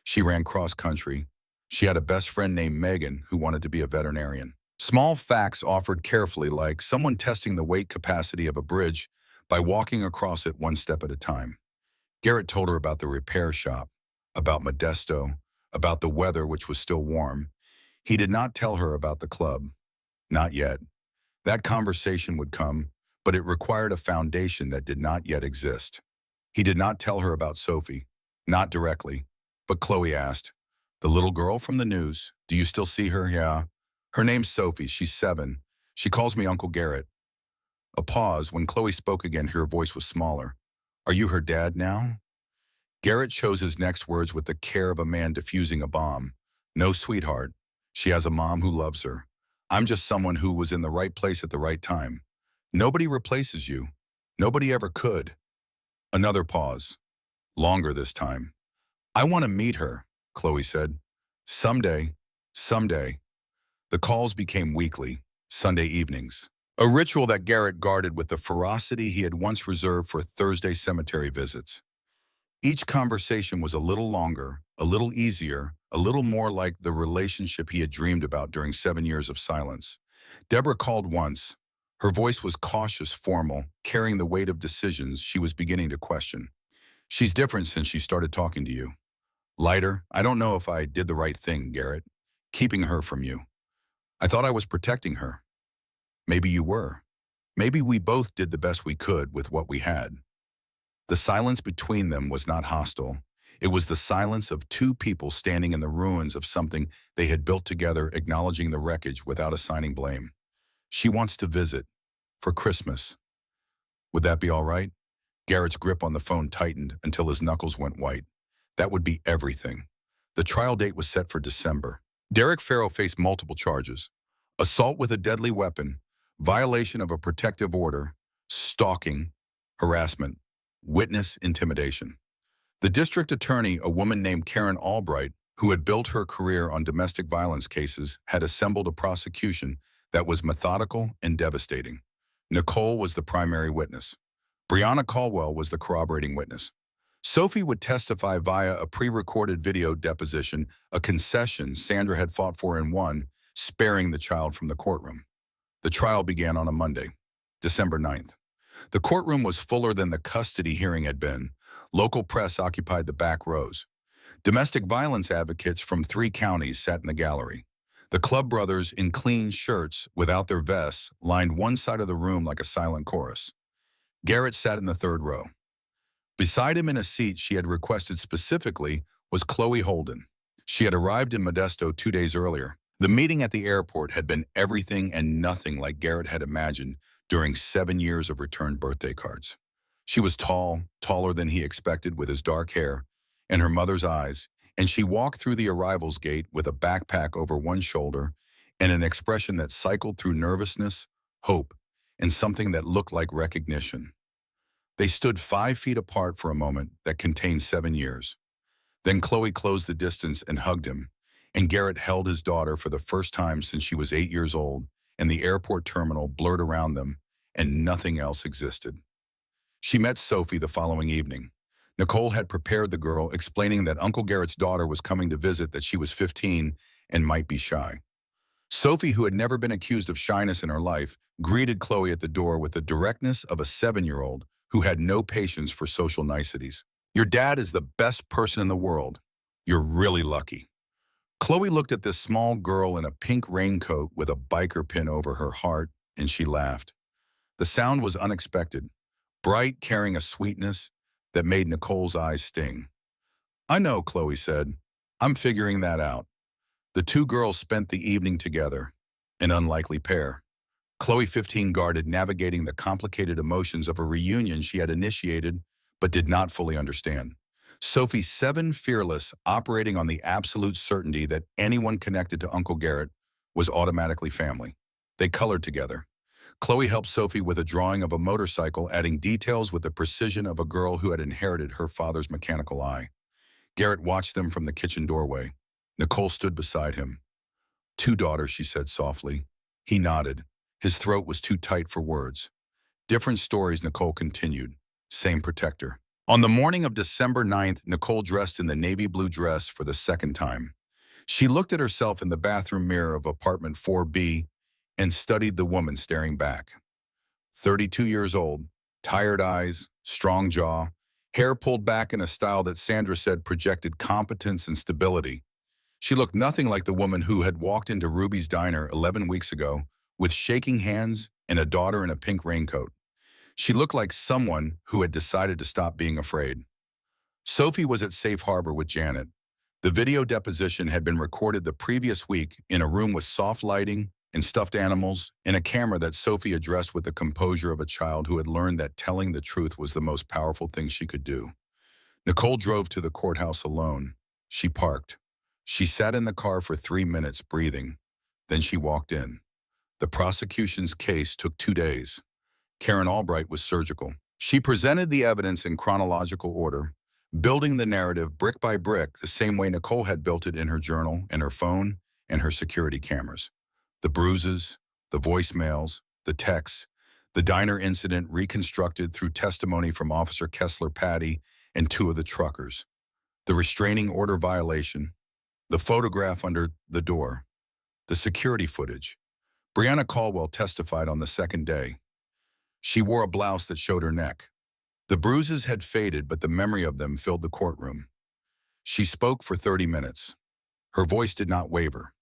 She ran cross-country. She had a best friend named Megan who wanted to be a veterinarian. Small facts offered carefully, like someone testing the weight capacity of a bridge by walking across it one step at a time. Garrett told her about the repair shop, about Modesto, about the weather, which was still warm. He did not tell her about the club. Not yet. That conversation would come, but it required a foundation that did not yet exist. He did not tell her about Sophie, not directly, but Chloe asked, "The little girl from the news, do you still see her?" "Yeah. Her name's Sophie. She's 7. She calls me Uncle Garrett." A pause. When Chloe spoke again, her voice was smaller. "Are you her dad now?" Garrett chose his next words with the care of a man defusing a bomb. "No, sweetheart. She has a mom who loves her. I'm just someone who was in the right place at the right time. Nobody replaces you. Nobody ever could." Another pause. Longer this time. "I want to meet her," Chloe said. "Someday. Someday." The calls became weekly, Sunday evenings. A ritual that Garrett guarded with the ferocity he had once reserved for Thursday cemetery visits. Each conversation was a little longer, a little easier, a little more like the relationship he had dreamed about during 7 years of silence. Deborah called once. Her voice was cautious, formal, carrying the weight of decisions she was beginning to question. She's different since she started talking to you. Lighter, I don't know if I did the right thing, Garrett. Keeping her from you. I thought I was protecting her. Maybe you were. Maybe we both did the best we could with what we had. The silence between them was not hostile. It was the silence of two people standing in the ruins of something they had built together, acknowledging the wreckage without assigning blame. She wants to visit. For Christmas. Would that be all right? Garrett's grip on the phone tightened until his knuckles went white. That would be everything. The trial date was set for December. Derek Farrow faced multiple charges. Assault with a deadly weapon, violation of a protective order, stalking, harassment, witness intimidation. The district attorney, a woman named Karen Albright, who had built her career on domestic violence cases, had assembled a prosecution that was methodical and devastating. Nicole was the primary witness. Brianna Caldwell was the corroborating witness. Sophie would testify via a pre-recorded video deposition, a concession Sandra had fought for and won, sparing the child from the courtroom. The trial began on a Monday, December 9th. The courtroom was fuller than the custody hearing had been. Local press occupied the back rows. Domestic violence advocates from 3 counties sat in the gallery. The club brothers in clean shirts without their vests lined one side of the room like a silent chorus. Garrett sat in the 3rd row. Beside him in a seat she had requested specifically was Chloe Holden. She had arrived in Modesto 2 days earlier. The meeting at the airport had been everything and nothing like Garrett had imagined during 7 years of returned birthday cards. She was tall, taller than he expected with his dark hair and her mother's eyes, and she walked through the arrivals gate with a backpack over one shoulder and an expression that cycled through nervousness, hope, and something that looked like recognition. They stood 5 feet apart for a moment that contained 7 years. Then Chloe closed the distance and hugged him, and Garrett held his daughter for the first time since she was 8 years old, and the airport terminal blurred around them, and nothing else existed. She met Sophie the following evening. Nicole had prepared the girl, explaining that Uncle Garrett's daughter was coming to visit, that she was 15 and might be shy. Sophie, who had never been accused of shyness in her life, greeted Chloe at the door with the directness of a 7-year-old who had no patience for social niceties. Your dad is the best person in the world. You're really lucky. Chloe looked at this small girl in a pink raincoat with a biker pin over her heart, and she laughed. The sound was unexpected, bright, carrying a sweetness that made Nicole's eyes sting. I know, Chloe said. I'm figuring that out. The 2 girls spent the evening together, an unlikely pair. Chloe, 15, guarded, navigating the complicated emotions of a reunion she had initiated but did not fully understand. Sophie, 7, fearless, operating on the absolute certainty that anyone connected to Uncle Garrett was automatically family. They colored together. Chloe helped Sophie with a drawing of a motorcycle, adding details with the precision of a girl who had inherited her father's mechanical eye. Garrett watched them from the kitchen doorway. Nicole stood beside him. 2 daughters, she said softly. He nodded. His throat was too tight for words. Different stories, Nicole continued. Same protector. On the morning of December 9th, Nicole dressed in the navy blue dress for the 2nd time. She looked at herself in the bathroom mirror of apartment 4B and studied the woman staring back. 32 years old, tired eyes, strong jaw, hair pulled back in a style that Sandra said projected competence and stability. She looked nothing like the woman who had walked into Ruby's diner 11 weeks ago with shaking hands and a daughter in a pink raincoat. She looked like someone who had decided to stop being afraid. Sophie was at Safe Harbor with Janet. The video deposition had been recorded the previous week in a room with soft lighting and stuffed animals and a camera that Sophie addressed with the composure of a child who had learned that telling the truth was the most powerful thing she could do. Nicole drove to the courthouse alone. She parked. She sat in the car for 3 minutes, breathing. Then she walked in. The prosecution's case took 2 days. Karen Albright was surgical. She presented the evidence in chronological order, building the narrative brick by brick the same way Nicole had built it in her journal and her phone and her security cameras. The bruises, the voicemails, the texts, the diner incident reconstructed through testimony from Officer Kessler Patty and two of the truckers, the restraining order violation, the photograph under the door, the security footage. Brianna Caldwell testified on the second day. She wore a blouse that showed her neck. The bruises had faded, but the memory of them filled the courtroom. She spoke for 30 minutes. Her voice did not waver.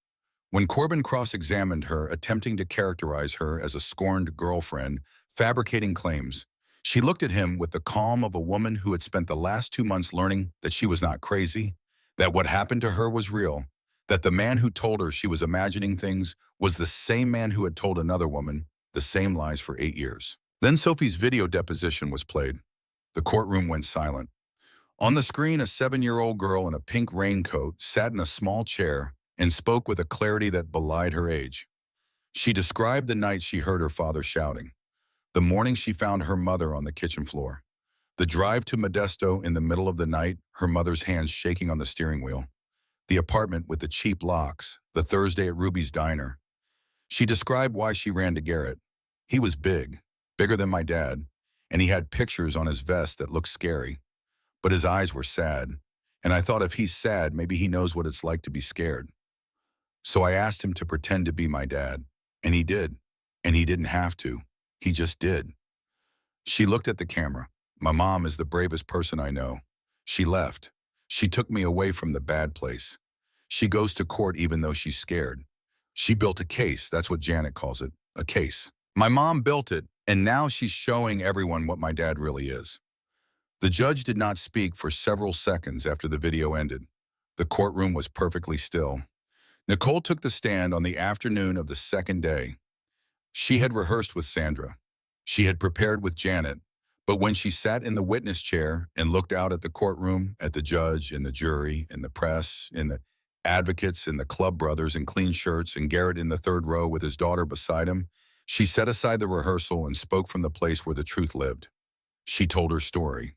When Corbin cross-examined her, attempting to characterize her as a scorned girlfriend, fabricating claims, she looked at him with the calm of a woman who had spent the last 2 months learning that she was not crazy, that what happened to her was real, that the man who told her she was imagining things was the same man who had told another woman the same lies for 8 years. Then Sophie's video deposition was played. The courtroom went silent. On the screen, a 7-year-old girl in a pink raincoat sat in a small chair and spoke with a clarity that belied her age. She described the night she heard her father shouting, the morning she found her mother on the kitchen floor, the drive to Modesto in the middle of the night, her mother's hands shaking on the steering wheel, the apartment with the cheap locks, the Thursday at Ruby's diner. She described why she ran to Garrett. He was big, bigger than my dad, and he had pictures on his vest that looked scary. But his eyes were sad, and I thought if he's sad, maybe he knows what it's like to be scared. So I asked him to pretend to be my dad, and he did. And he didn't have to. He just did. She looked at the camera. My mom is the bravest person I know. She left. She took me away from the bad place. She goes to court even though she's scared. She built a case, that's what Janet calls it, a case. My mom built it, and now she's showing everyone what my dad really is. The judge did not speak for several seconds after the video ended. The courtroom was perfectly still. Nicole took the stand on the afternoon of the second day. She had rehearsed with Sandra. She had prepared with Janet. But when she sat in the witness chair and looked out at the courtroom, at the judge and the jury and the press and the advocates and the club brothers in clean shirts and Garrett in the third row with his daughter beside him, she set aside the rehearsal and spoke from the place where the truth lived. She told her story.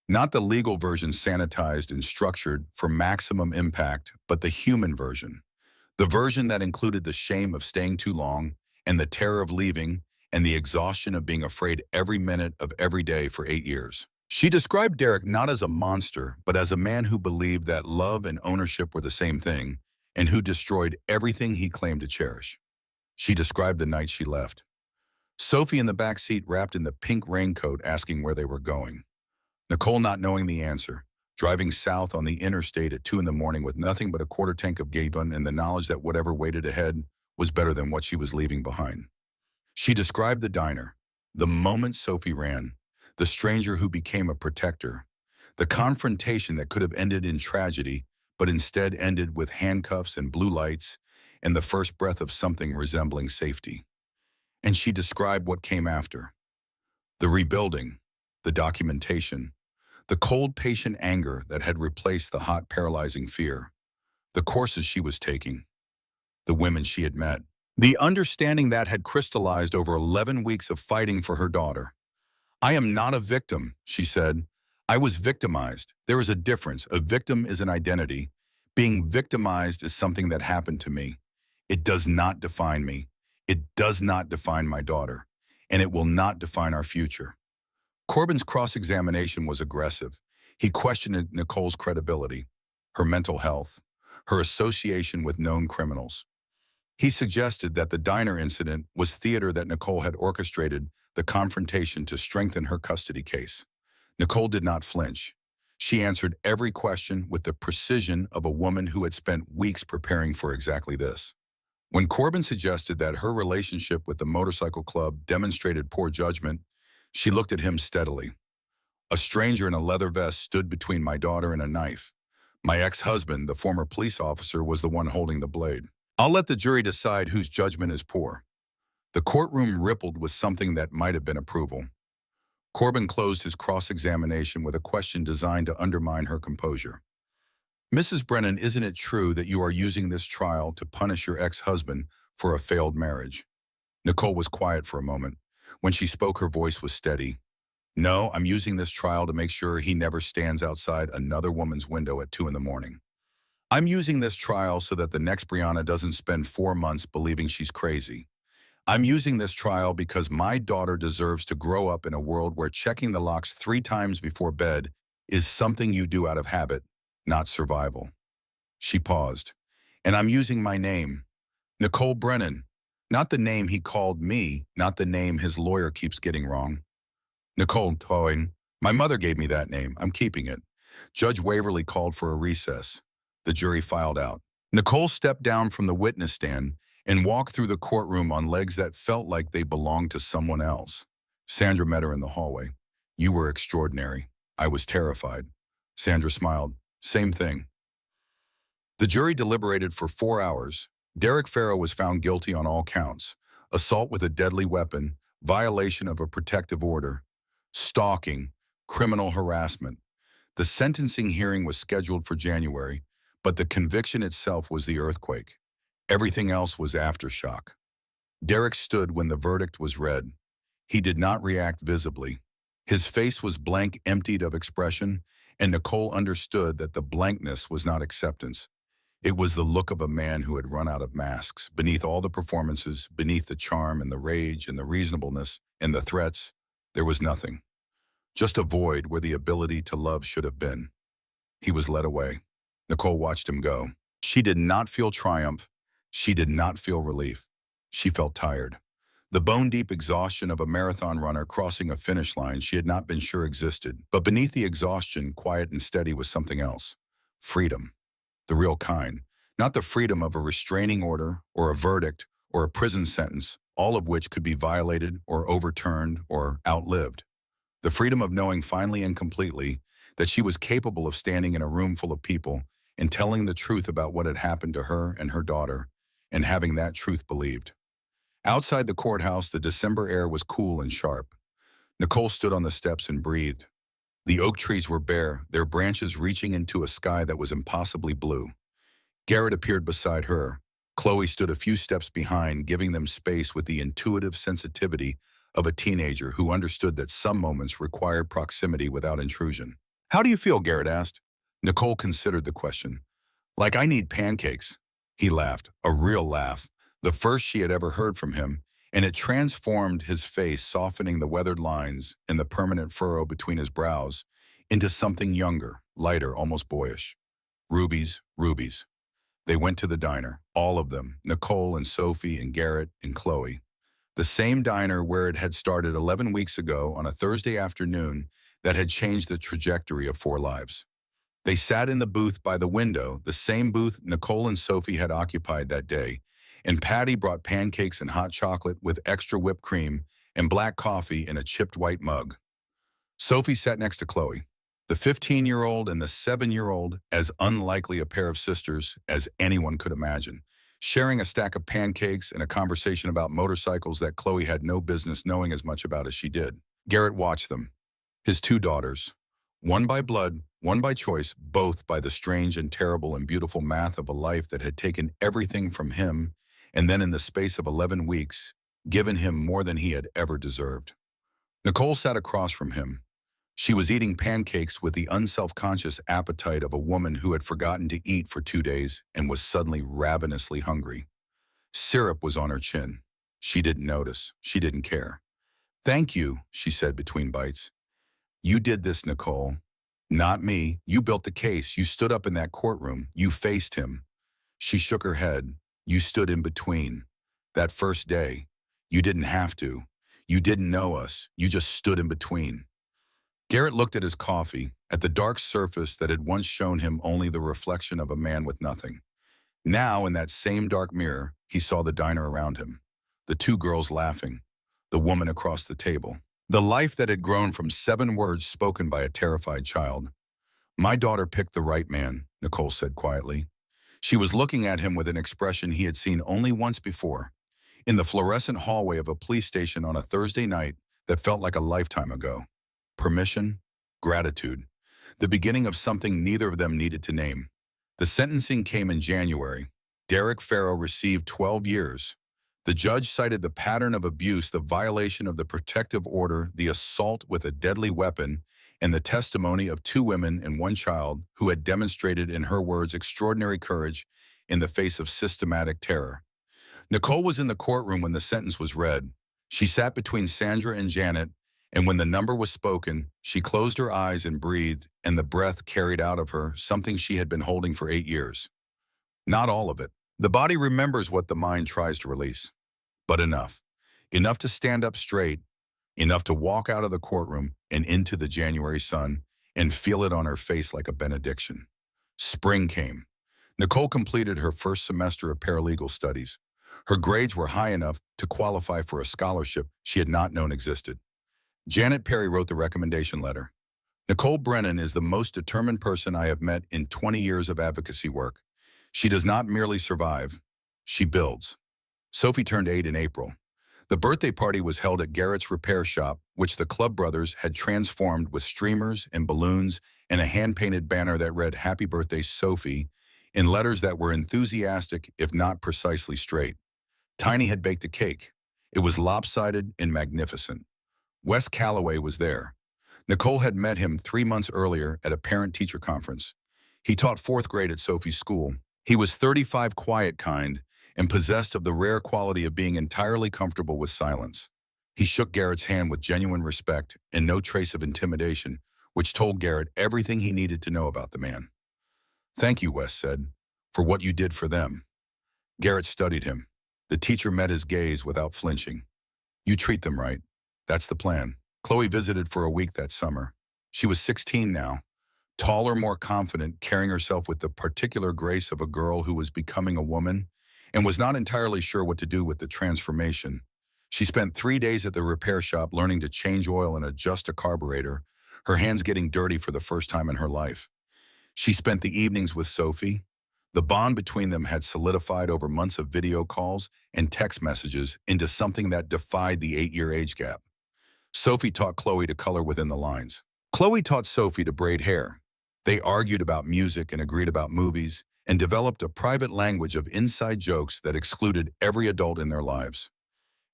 Not the legal version sanitized and structured for maximum impact, but the human version. The version that included the shame of staying too long and the terror of leaving and the exhaustion of being afraid every minute of every day for 8 years. She described Derek not as a monster, but as a man who believed that love and ownership were the same thing and who destroyed everything he claimed to cherish. She described the night she left. Sophie in the back seat wrapped in the pink raincoat asking where they were going. Nicole not knowing the answer, driving south on the interstate at 2 in the morning with nothing but a quarter tank of gasoline and the knowledge that whatever waited ahead was better than what she was leaving behind. She described the diner, the moment Sophie ran, the stranger who became a protector, the confrontation that could have ended in tragedy, but instead ended with handcuffs and blue lights and the first breath of something resembling safety. And she described what came after. The rebuilding, the documentation, the cold, patient anger that had replaced the hot, paralyzing fear, the courses she was taking, the women she had met, the understanding that had crystallized over 11 weeks of fighting for her daughter. I am not a victim, she said. I was victimized. There is a difference. A victim is an identity. Being victimized is something that happened to me. It does not define me. It does not define my daughter. And it will not define our future. Corbin's cross-examination was aggressive. He questioned Nicole's credibility, her mental health, her association with known criminals. He suggested that the diner incident was theater, that Nicole had orchestrated the confrontation to strengthen her custody case. Nicole did not flinch. She answered every question with the precision of a woman who had spent weeks preparing for exactly this. When Corbin suggested that her relationship with the motorcycle club demonstrated poor judgment, she looked at him steadily. A stranger in a leather vest stood between my daughter and a knife. My ex-husband, the former police officer, was the one holding the blade. I'll let the jury decide whose judgment is poor. The courtroom rippled with something that might have been approval. Corbin closed his cross-examination with a question designed to undermine her composure. Mrs. Brennan, isn't it true that you are using this trial to punish your ex-husband for a failed marriage? Nicole was quiet for a moment. When she spoke, her voice was steady. No, I'm using this trial to make sure he never stands outside another woman's window at 2 in the morning. I'm using this trial so that the next Brianna doesn't spend 4 months believing she's crazy. I'm using this trial because my daughter deserves to grow up in a world where checking the locks 3 times before bed is something you do out of habit, not survival. She paused. And I'm using my name, Nicole Brennan. Not the name he called me, not the name his lawyer keeps getting wrong. Nicole Toying. My mother gave me that name. I'm keeping it. Judge Waverly called for a recess. The jury filed out. Nicole stepped down from the witness stand and walked through the courtroom on legs that felt like they belonged to someone else. Sandra met her in the hallway. You were extraordinary. I was terrified. Sandra smiled. Same thing. The jury deliberated for 4 hours. Derek Farrow was found guilty on all counts: assault with a deadly weapon, violation of a protective order, stalking, criminal harassment. The sentencing hearing was scheduled for January, but the conviction itself was the earthquake. Everything else was aftershock. Derek stood when the verdict was read. He did not react visibly. His face was blank, emptied of expression, and Nicole understood that the blankness was not acceptance. It was the look of a man who had run out of masks. Beneath all the performances, beneath the charm and the rage and the reasonableness and the threats, there was nothing. Just a void where the ability to love should have been. He was led away. Nicole watched him go. She did not feel triumph. She did not feel relief. She felt tired. The bone-deep exhaustion of a marathon runner crossing a finish line she had not been sure existed. But beneath the exhaustion, quiet and steady, was something else. Freedom. The real kind. Not the freedom of a restraining order or a verdict or a prison sentence, all of which could be violated or overturned or outlived. The freedom of knowing finally and completely that she was capable of standing in a room full of people and telling the truth about what had happened to her and her daughter, and having that truth believed. Outside the courthouse, the December air was cool and sharp. Nicole stood on the steps and breathed. The oak trees were bare, their branches reaching into a sky that was impossibly blue. Garrett appeared beside her. Chloe stood a few steps behind, giving them space with the intuitive sensitivity of a teenager who understood that some moments required proximity without intrusion. How do you feel? Garrett asked. Nicole considered the question. Like I need pancakes. He laughed, a real laugh, the first she had ever heard from him, and it transformed his face, softening the weathered lines and the permanent furrow between his brows into something younger, lighter, almost boyish. Rubies, rubies. They went to the diner, all of them, Nicole and Sophie and Garrett and Chloe. The same diner where it had started 11 weeks ago on a Thursday afternoon that had changed the trajectory of 4 lives. They sat in the booth by the window, the same booth Nicole and Sophie had occupied that day, and Patty brought pancakes and hot chocolate with extra whipped cream and black coffee in a chipped white mug. Sophie sat next to Chloe, the 15-year-old and the 7-year-old, as unlikely a pair of sisters as anyone could imagine, sharing a stack of pancakes and a conversation about motorcycles that Chloe had no business knowing as much about as she did. Garrett watched them, his 2 daughters, one by blood, one by choice, both by the strange and terrible and beautiful math of a life that had taken everything from him and then in the space of 11 weeks, given him more than he had ever deserved. Nicole sat across from him. She was eating pancakes with the unself-conscious appetite of a woman who had forgotten to eat for 2 days and was suddenly ravenously hungry. Syrup was on her chin. She didn't notice. She didn't care. Thank you, she said between bites. You did this, Nicole. Not me. You built the case. You stood up in that courtroom. You faced him. She shook her head. You stood in between. That first day, you didn't have to. You didn't know us. You just stood in between. Garrett looked at his coffee, at the dark surface that had once shown him only the reflection of a man with nothing. Now, in that same dark mirror, he saw the diner around him, the 2 girls laughing, the woman across the table, the life that had grown from 7 words spoken by a terrified child. My daughter picked the right man, Nicole said quietly. She was looking at him with an expression he had seen only once before, in the fluorescent hallway of a police station on a Thursday night that felt like a lifetime ago. Permission, gratitude, the beginning of something neither of them needed to name. The sentencing came in January. Derek Farrow received 12 years. The judge cited the pattern of abuse, the violation of the protective order, the assault with a deadly weapon, and the testimony of 2 women and 1 child who had demonstrated, in her words, extraordinary courage in the face of systematic terror. Nicole was in the courtroom when the sentence was read. She sat between Sandra and Janet, and when the number was spoken, she closed her eyes and breathed, and the breath carried out of her something she had been holding for 8 years. Not all of it. The body remembers what the mind tries to release, but enough. Enough to stand up straight, enough to walk out of the courtroom and into the January sun and feel it on her face like a benediction. Spring came. Nicole completed her first semester of paralegal studies. Her grades were high enough to qualify for a scholarship she had not known existed. Janet Perry wrote the recommendation letter. Nicole Brennan is the most determined person I have met in 20 years of advocacy work. She does not merely survive, she builds. Sophie turned 8 in April. The birthday party was held at Garrett's repair shop, which the Club brothers had transformed with streamers and balloons and a hand-painted banner that read "Happy Birthday, Sophie," in letters that were enthusiastic, if not precisely straight. Tiny had baked a cake. It was lopsided and magnificent. Wes Calloway was there. Nicole had met him 3 months earlier at a parent-teacher conference. He taught 4th grade at Sophie's school. He was 35, quiet kind, and possessed of the rare quality of being entirely comfortable with silence. He shook Garrett's hand with genuine respect and no trace of intimidation, which told Garrett everything he needed to know about the man. "Thank you," Wes said, "for what you did for them." Garrett studied him. The teacher met his gaze without flinching. "You treat them right. That's the plan." Chloe visited for a week that summer. She was 16 now, taller, more confident, carrying herself with the particular grace of a girl who was becoming a woman and was not entirely sure what to do with the transformation. She spent 3 days at the repair shop learning to change oil and adjust a carburetor, her hands getting dirty for the first time in her life. She spent the evenings with Sophie. The bond between them had solidified over months of video calls and text messages into something that defied the 8-year age gap. Sophie taught Chloe to color within the lines. Chloe taught Sophie to braid hair. They argued about music and agreed about movies, and developed a private language of inside jokes that excluded every adult in their lives.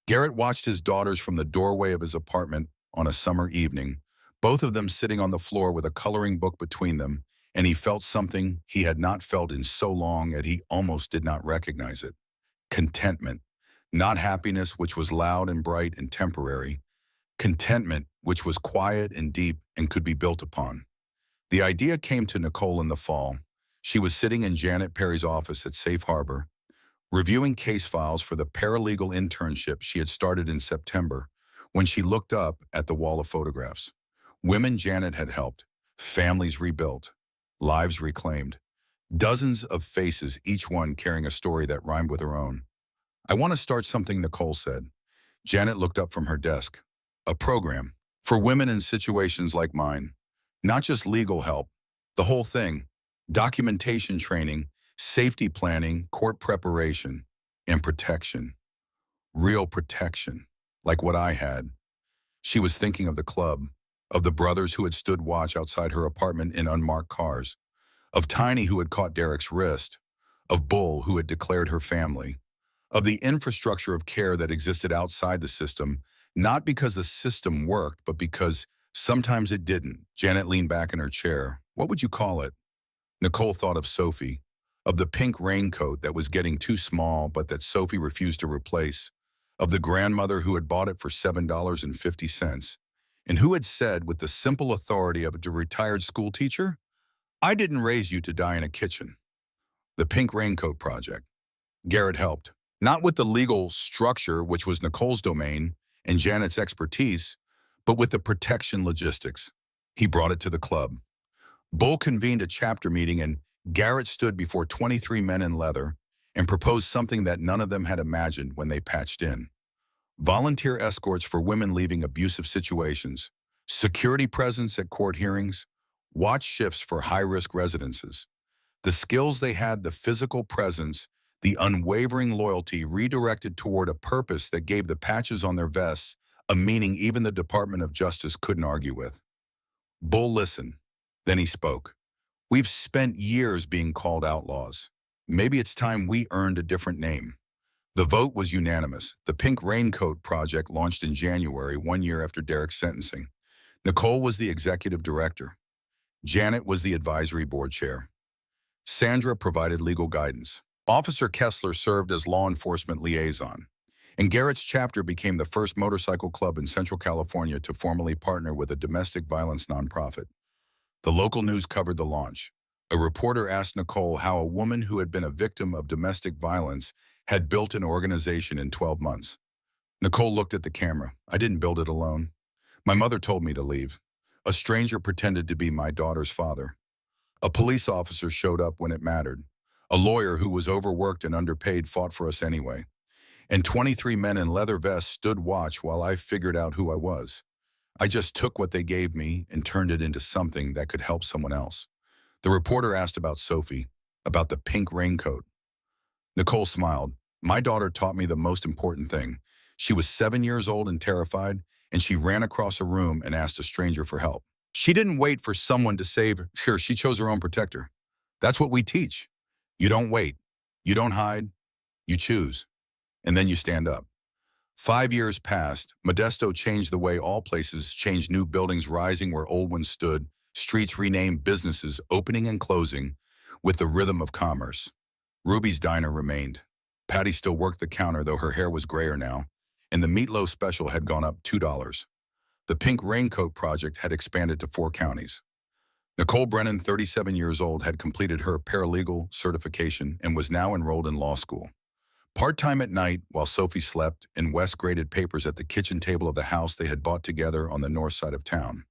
Garrett watched his daughters from the doorway of his apartment on a summer evening, both of them sitting on the floor with a coloring book between them, and he felt something he had not felt in so long that he almost did not recognize it. Contentment. Not happiness, which was loud and bright and temporary. Contentment, which was quiet and deep and could be built upon. The idea came to Nicole in the fall. She was sitting in Janet Perry's office at Safe Harbor, reviewing case files for the paralegal internship she had started in September, when she looked up at the wall of photographs. Women Janet had helped, families rebuilt, lives reclaimed. Dozens of faces, each one carrying a story that rhymed with her own. "I want to start something," Nicole said. Janet looked up from her desk. "A program for women in situations like mine. Not just legal help, the whole thing. Documentation training, safety planning, court preparation, and protection. Real protection, like what I had." She was thinking of the club, of the brothers who had stood watch outside her apartment in unmarked cars, of Tiny who had caught Derek's wrist, of Bull who had declared her family, of the infrastructure of care that existed outside the system, not because the system worked, but because sometimes it didn't. Janet leaned back in her chair. "What would you call it?" Nicole thought of Sophie, of the pink raincoat that was getting too small but that Sophie refused to replace, of the grandmother who had bought it for $7.50, and who had said with the simple authority of a retired school teacher, "I didn't raise you to die in a kitchen." The Pink Raincoat Project. Garrett helped, not with the legal structure, which was Nicole's domain and Janet's expertise, but with the protection logistics. He brought it to the club. Bull convened a chapter meeting, and Garrett stood before 23 men in leather and proposed something that none of them had imagined when they patched in. Volunteer escorts for women leaving abusive situations, security presence at court hearings, watch shifts for high-risk residences. The skills they had, the physical presence, the unwavering loyalty redirected toward a purpose that gave the patches on their vests a meaning even the Department of Justice couldn't argue with. Bull listened. Then he spoke. "We've spent years being called outlaws. Maybe it's time we earned a different name." The vote was unanimous. The Pink Raincoat Project launched in January, 1 year after Derek's sentencing. Nicole was the executive director. Janet was the advisory board chair. Sandra provided legal guidance. Officer Kessler served as law enforcement liaison, and Garrett's chapter became the first motorcycle club in Central California to formally partner with a domestic violence nonprofit. The local news covered the launch. A reporter asked Nicole how a woman who had been a victim of domestic violence had built an organization in 12 months. Nicole looked at the camera. I didn't build it alone. My mother told me to leave. A stranger pretended to be my daughter's father. A police officer showed up when it mattered. A lawyer who was overworked and underpaid fought for us anyway. And 23 men in leather vests stood watch while I figured out who I was. I just took what they gave me and turned it into something that could help someone else. The reporter asked about Sophie, about the pink raincoat. Nicole smiled. My daughter taught me the most important thing. She was 7 years old and terrified, and she ran across a room and asked a stranger for help. She didn't wait for someone to save her. Sure, she chose her own protector. That's what we teach. You don't wait. You don't hide. You choose. And then you stand up. 5 years passed. Modesto changed the way all places changed, new buildings rising where old ones stood, streets renamed, businesses opening and closing with the rhythm of commerce. Ruby's diner remained. Patty still worked the counter, though her hair was grayer now, and the meatloaf special had gone up $2. The Pink Raincoat Project had expanded to 4 counties. Nicole Brennan, 37 years old, had completed her paralegal certification and was now enrolled in law school. Part-time at night, while Sophie slept, and Wes graded papers at the kitchen table of the house they had bought together on the north side of town.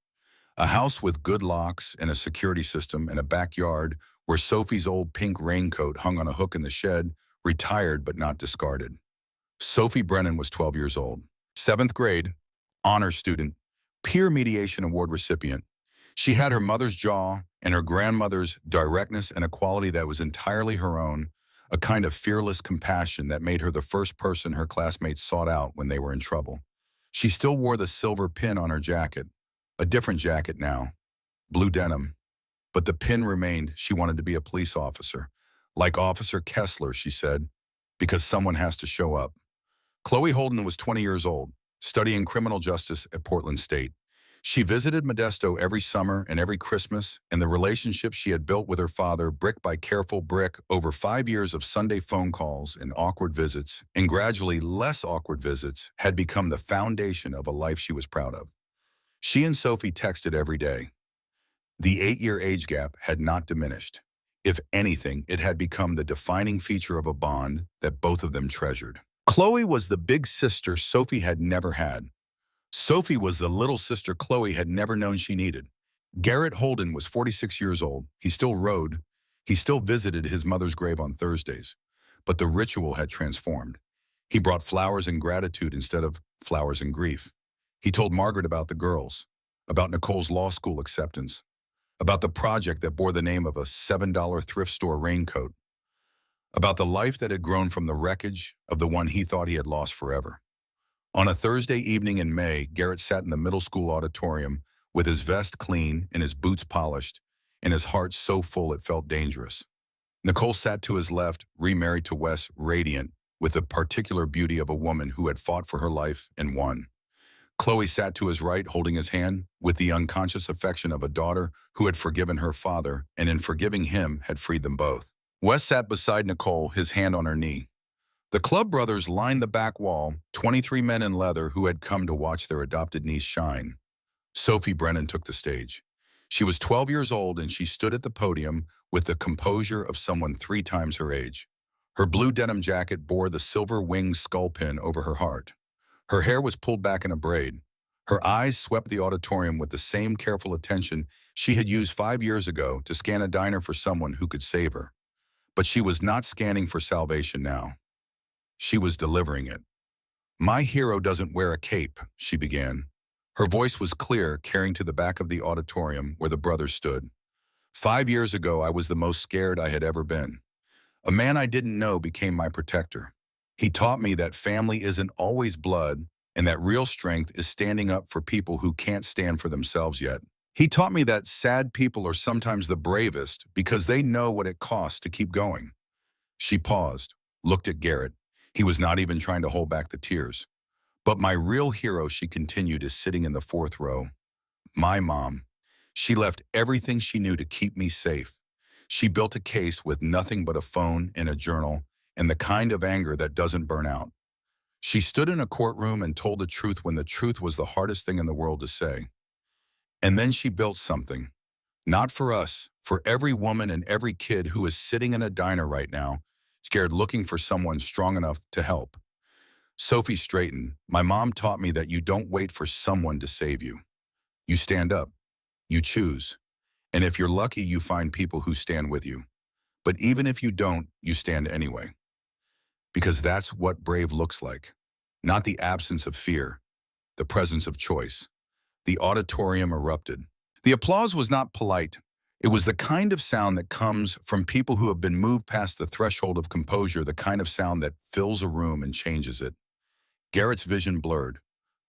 A house with good locks and a security system and a backyard where Sophie's old pink raincoat hung on a hook in the shed, retired but not discarded. Sophie Brennan was 12 years old, 7th grade, honor student, peer mediation award recipient. She had her mother's jaw and her grandmother's directness and a quality that was entirely her own, a kind of fearless compassion that made her the first person her classmates sought out when they were in trouble. She still wore the silver pin on her jacket, a different jacket now, blue denim. But the pin remained. She wanted to be a police officer. Like Officer Kessler, she said, because someone has to show up. Chloe Holden was 20 years old, studying criminal justice at Portland State. She visited Modesto every summer and every Christmas, and the relationship she had built with her father, brick by careful brick, over 5 years of Sunday phone calls and awkward visits, and gradually less awkward visits, had become the foundation of a life she was proud of. She and Sophie texted every day. The 8-year age gap had not diminished. If anything, it had become the defining feature of a bond that both of them treasured. Chloe was the big sister Sophie had never had. Sophie was the little sister Chloe had never known she needed. Garrett Holden was 46 years old. He still rode. He still visited his mother's grave on Thursdays. But the ritual had transformed. He brought flowers in gratitude instead of flowers in grief. He told Margaret about the girls, about Nicole's law school acceptance, about the project that bore the name of a $7 thrift store raincoat, about the life that had grown from the wreckage of the one he thought he had lost forever. On a Thursday evening in May, Garrett sat in the middle school auditorium with his vest clean and his boots polished and his heart so full it felt dangerous. Nicole sat to his left, remarried to Wes, radiant, with the particular beauty of a woman who had fought for her life and won. Chloe sat to his right, holding his hand, with the unconscious affection of a daughter who had forgiven her father and in forgiving him had freed them both. Wes sat beside Nicole, his hand on her knee. The club brothers lined the back wall, 23 men in leather who had come to watch their adopted niece shine. Sophie Brennan took the stage. She was 12 years old and she stood at the podium with the composure of someone 3 times her age. Her blue denim jacket bore the silver winged skull pin over her heart. Her hair was pulled back in a braid. Her eyes swept the auditorium with the same careful attention she had used 5 years ago to scan a diner for someone who could save her. But she was not scanning for salvation now. She was delivering it. My hero doesn't wear a cape, she began. Her voice was clear, carrying to the back of the auditorium where the brothers stood. 5 years ago, I was the most scared I had ever been. A man I didn't know became my protector. He taught me that family isn't always blood and that real strength is standing up for people who can't stand for themselves yet. He taught me that sad people are sometimes the bravest because they know what it costs to keep going. She paused, looked at Garrett. He was not even trying to hold back the tears. But my real hero, she continued, is sitting in the 4th row. My mom. She left everything she knew to keep me safe. She built a case with nothing but a phone and a journal and the kind of anger that doesn't burn out. She stood in a courtroom and told the truth when the truth was the hardest thing in the world to say. And then she built something. Not for us, for every woman and every kid who is sitting in a diner right now, scared looking for someone strong enough to help. Sophie straightened. My mom taught me that you don't wait for someone to save you. You stand up. You choose. And if you're lucky, you find people who stand with you. But even if you don't, you stand anyway. Because that's what brave looks like. Not the absence of fear, the presence of choice. The auditorium erupted. The applause was not polite. It was the kind of sound that comes from people who have been moved past the threshold of composure, the kind of sound that fills a room and changes it. Garrett's vision blurred.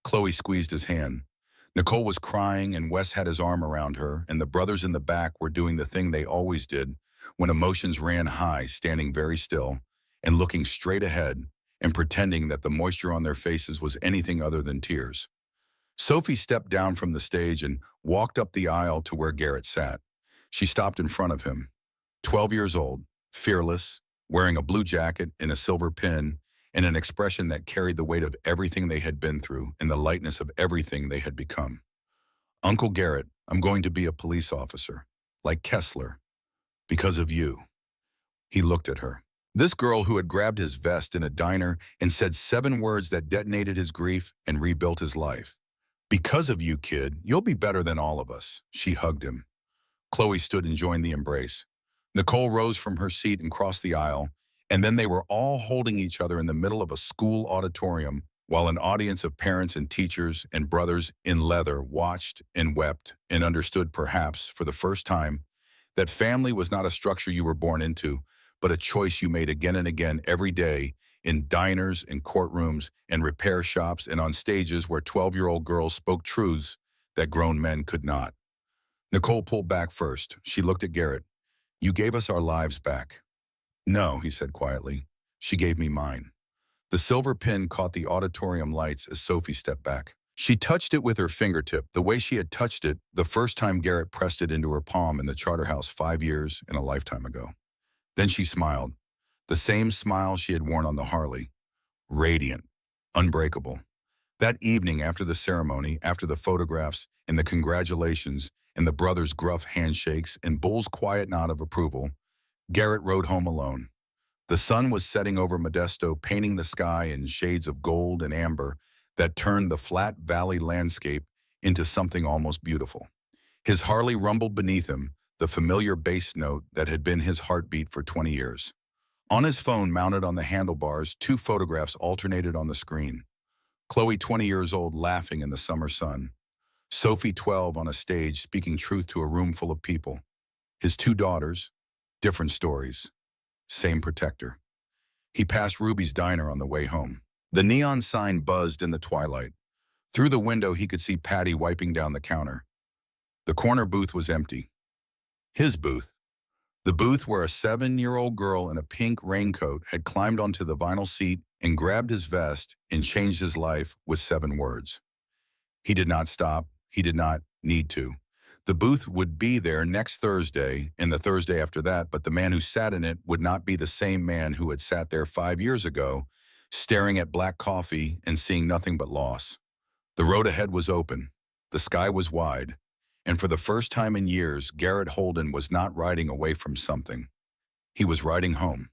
Chloe squeezed his hand. Nicole was crying and Wes had his arm around her, and the brothers in the back were doing the thing they always did when emotions ran high, standing very still and looking straight ahead and pretending that the moisture on their faces was anything other than tears. Sophie stepped down from the stage and walked up the aisle to where Garrett sat. She stopped in front of him. 12 years old, fearless, wearing a blue jacket and a silver pin, and an expression that carried the weight of everything they had been through and the lightness of everything they had become. Uncle Garrett, I'm going to be a police officer, like Kessler, because of you. He looked at her. This girl who had grabbed his vest in a diner and said 7 words that detonated his grief and rebuilt his life. Because of you, kid, you'll be better than all of us. She hugged him. Chloe stood and joined the embrace. Nicole rose from her seat and crossed the aisle, and then they were all holding each other in the middle of a school auditorium while an audience of parents and teachers and brothers in leather watched and wept and understood perhaps for the first time that family was not a structure you were born into, but a choice you made again and again every day in diners and courtrooms and repair shops and on stages where 12-year-old girls spoke truths that grown men could not. Nicole pulled back first. She looked at Garrett. You gave us our lives back. No, he said quietly. She gave me mine. The silver pin caught the auditorium lights as Sophie stepped back. She touched it with her fingertip, the way she had touched it the first time Garrett pressed it into her palm in the Charterhouse 5 years and a lifetime ago. Then she smiled, the same smile she had worn on the Harley, radiant, unbreakable. That evening after the ceremony, after the photographs and the congratulations and the brothers' gruff handshakes and Bull's quiet nod of approval, Garrett rode home alone. The sun was setting over Modesto, painting the sky in shades of gold and amber that turned the flat valley landscape into something almost beautiful. His Harley rumbled beneath him, the familiar bass note that had been his heartbeat for 20 years. On his phone mounted on the handlebars, 2 photographs alternated on the screen. Chloe, 20 years old, laughing in the summer sun. Sophie, 12, on a stage speaking truth to a room full of people. His 2 daughters, different stories, same protector. He passed Ruby's diner on the way home. The neon sign buzzed in the twilight. Through the window, he could see Patty wiping down the counter. The corner booth was empty. His booth. The booth where a 7-year-old girl in a pink raincoat had climbed onto the vinyl seat and grabbed his vest and changed his life with 7 words. He did not stop. He did not need to. The booth would be there next Thursday and the Thursday after that, but the man who sat in it would not be the same man who had sat there 5 years ago, staring at black coffee and seeing nothing but loss. The road ahead was open. The sky was wide. And for the first time in years, Garrett Holden was not riding away from something. He was riding home.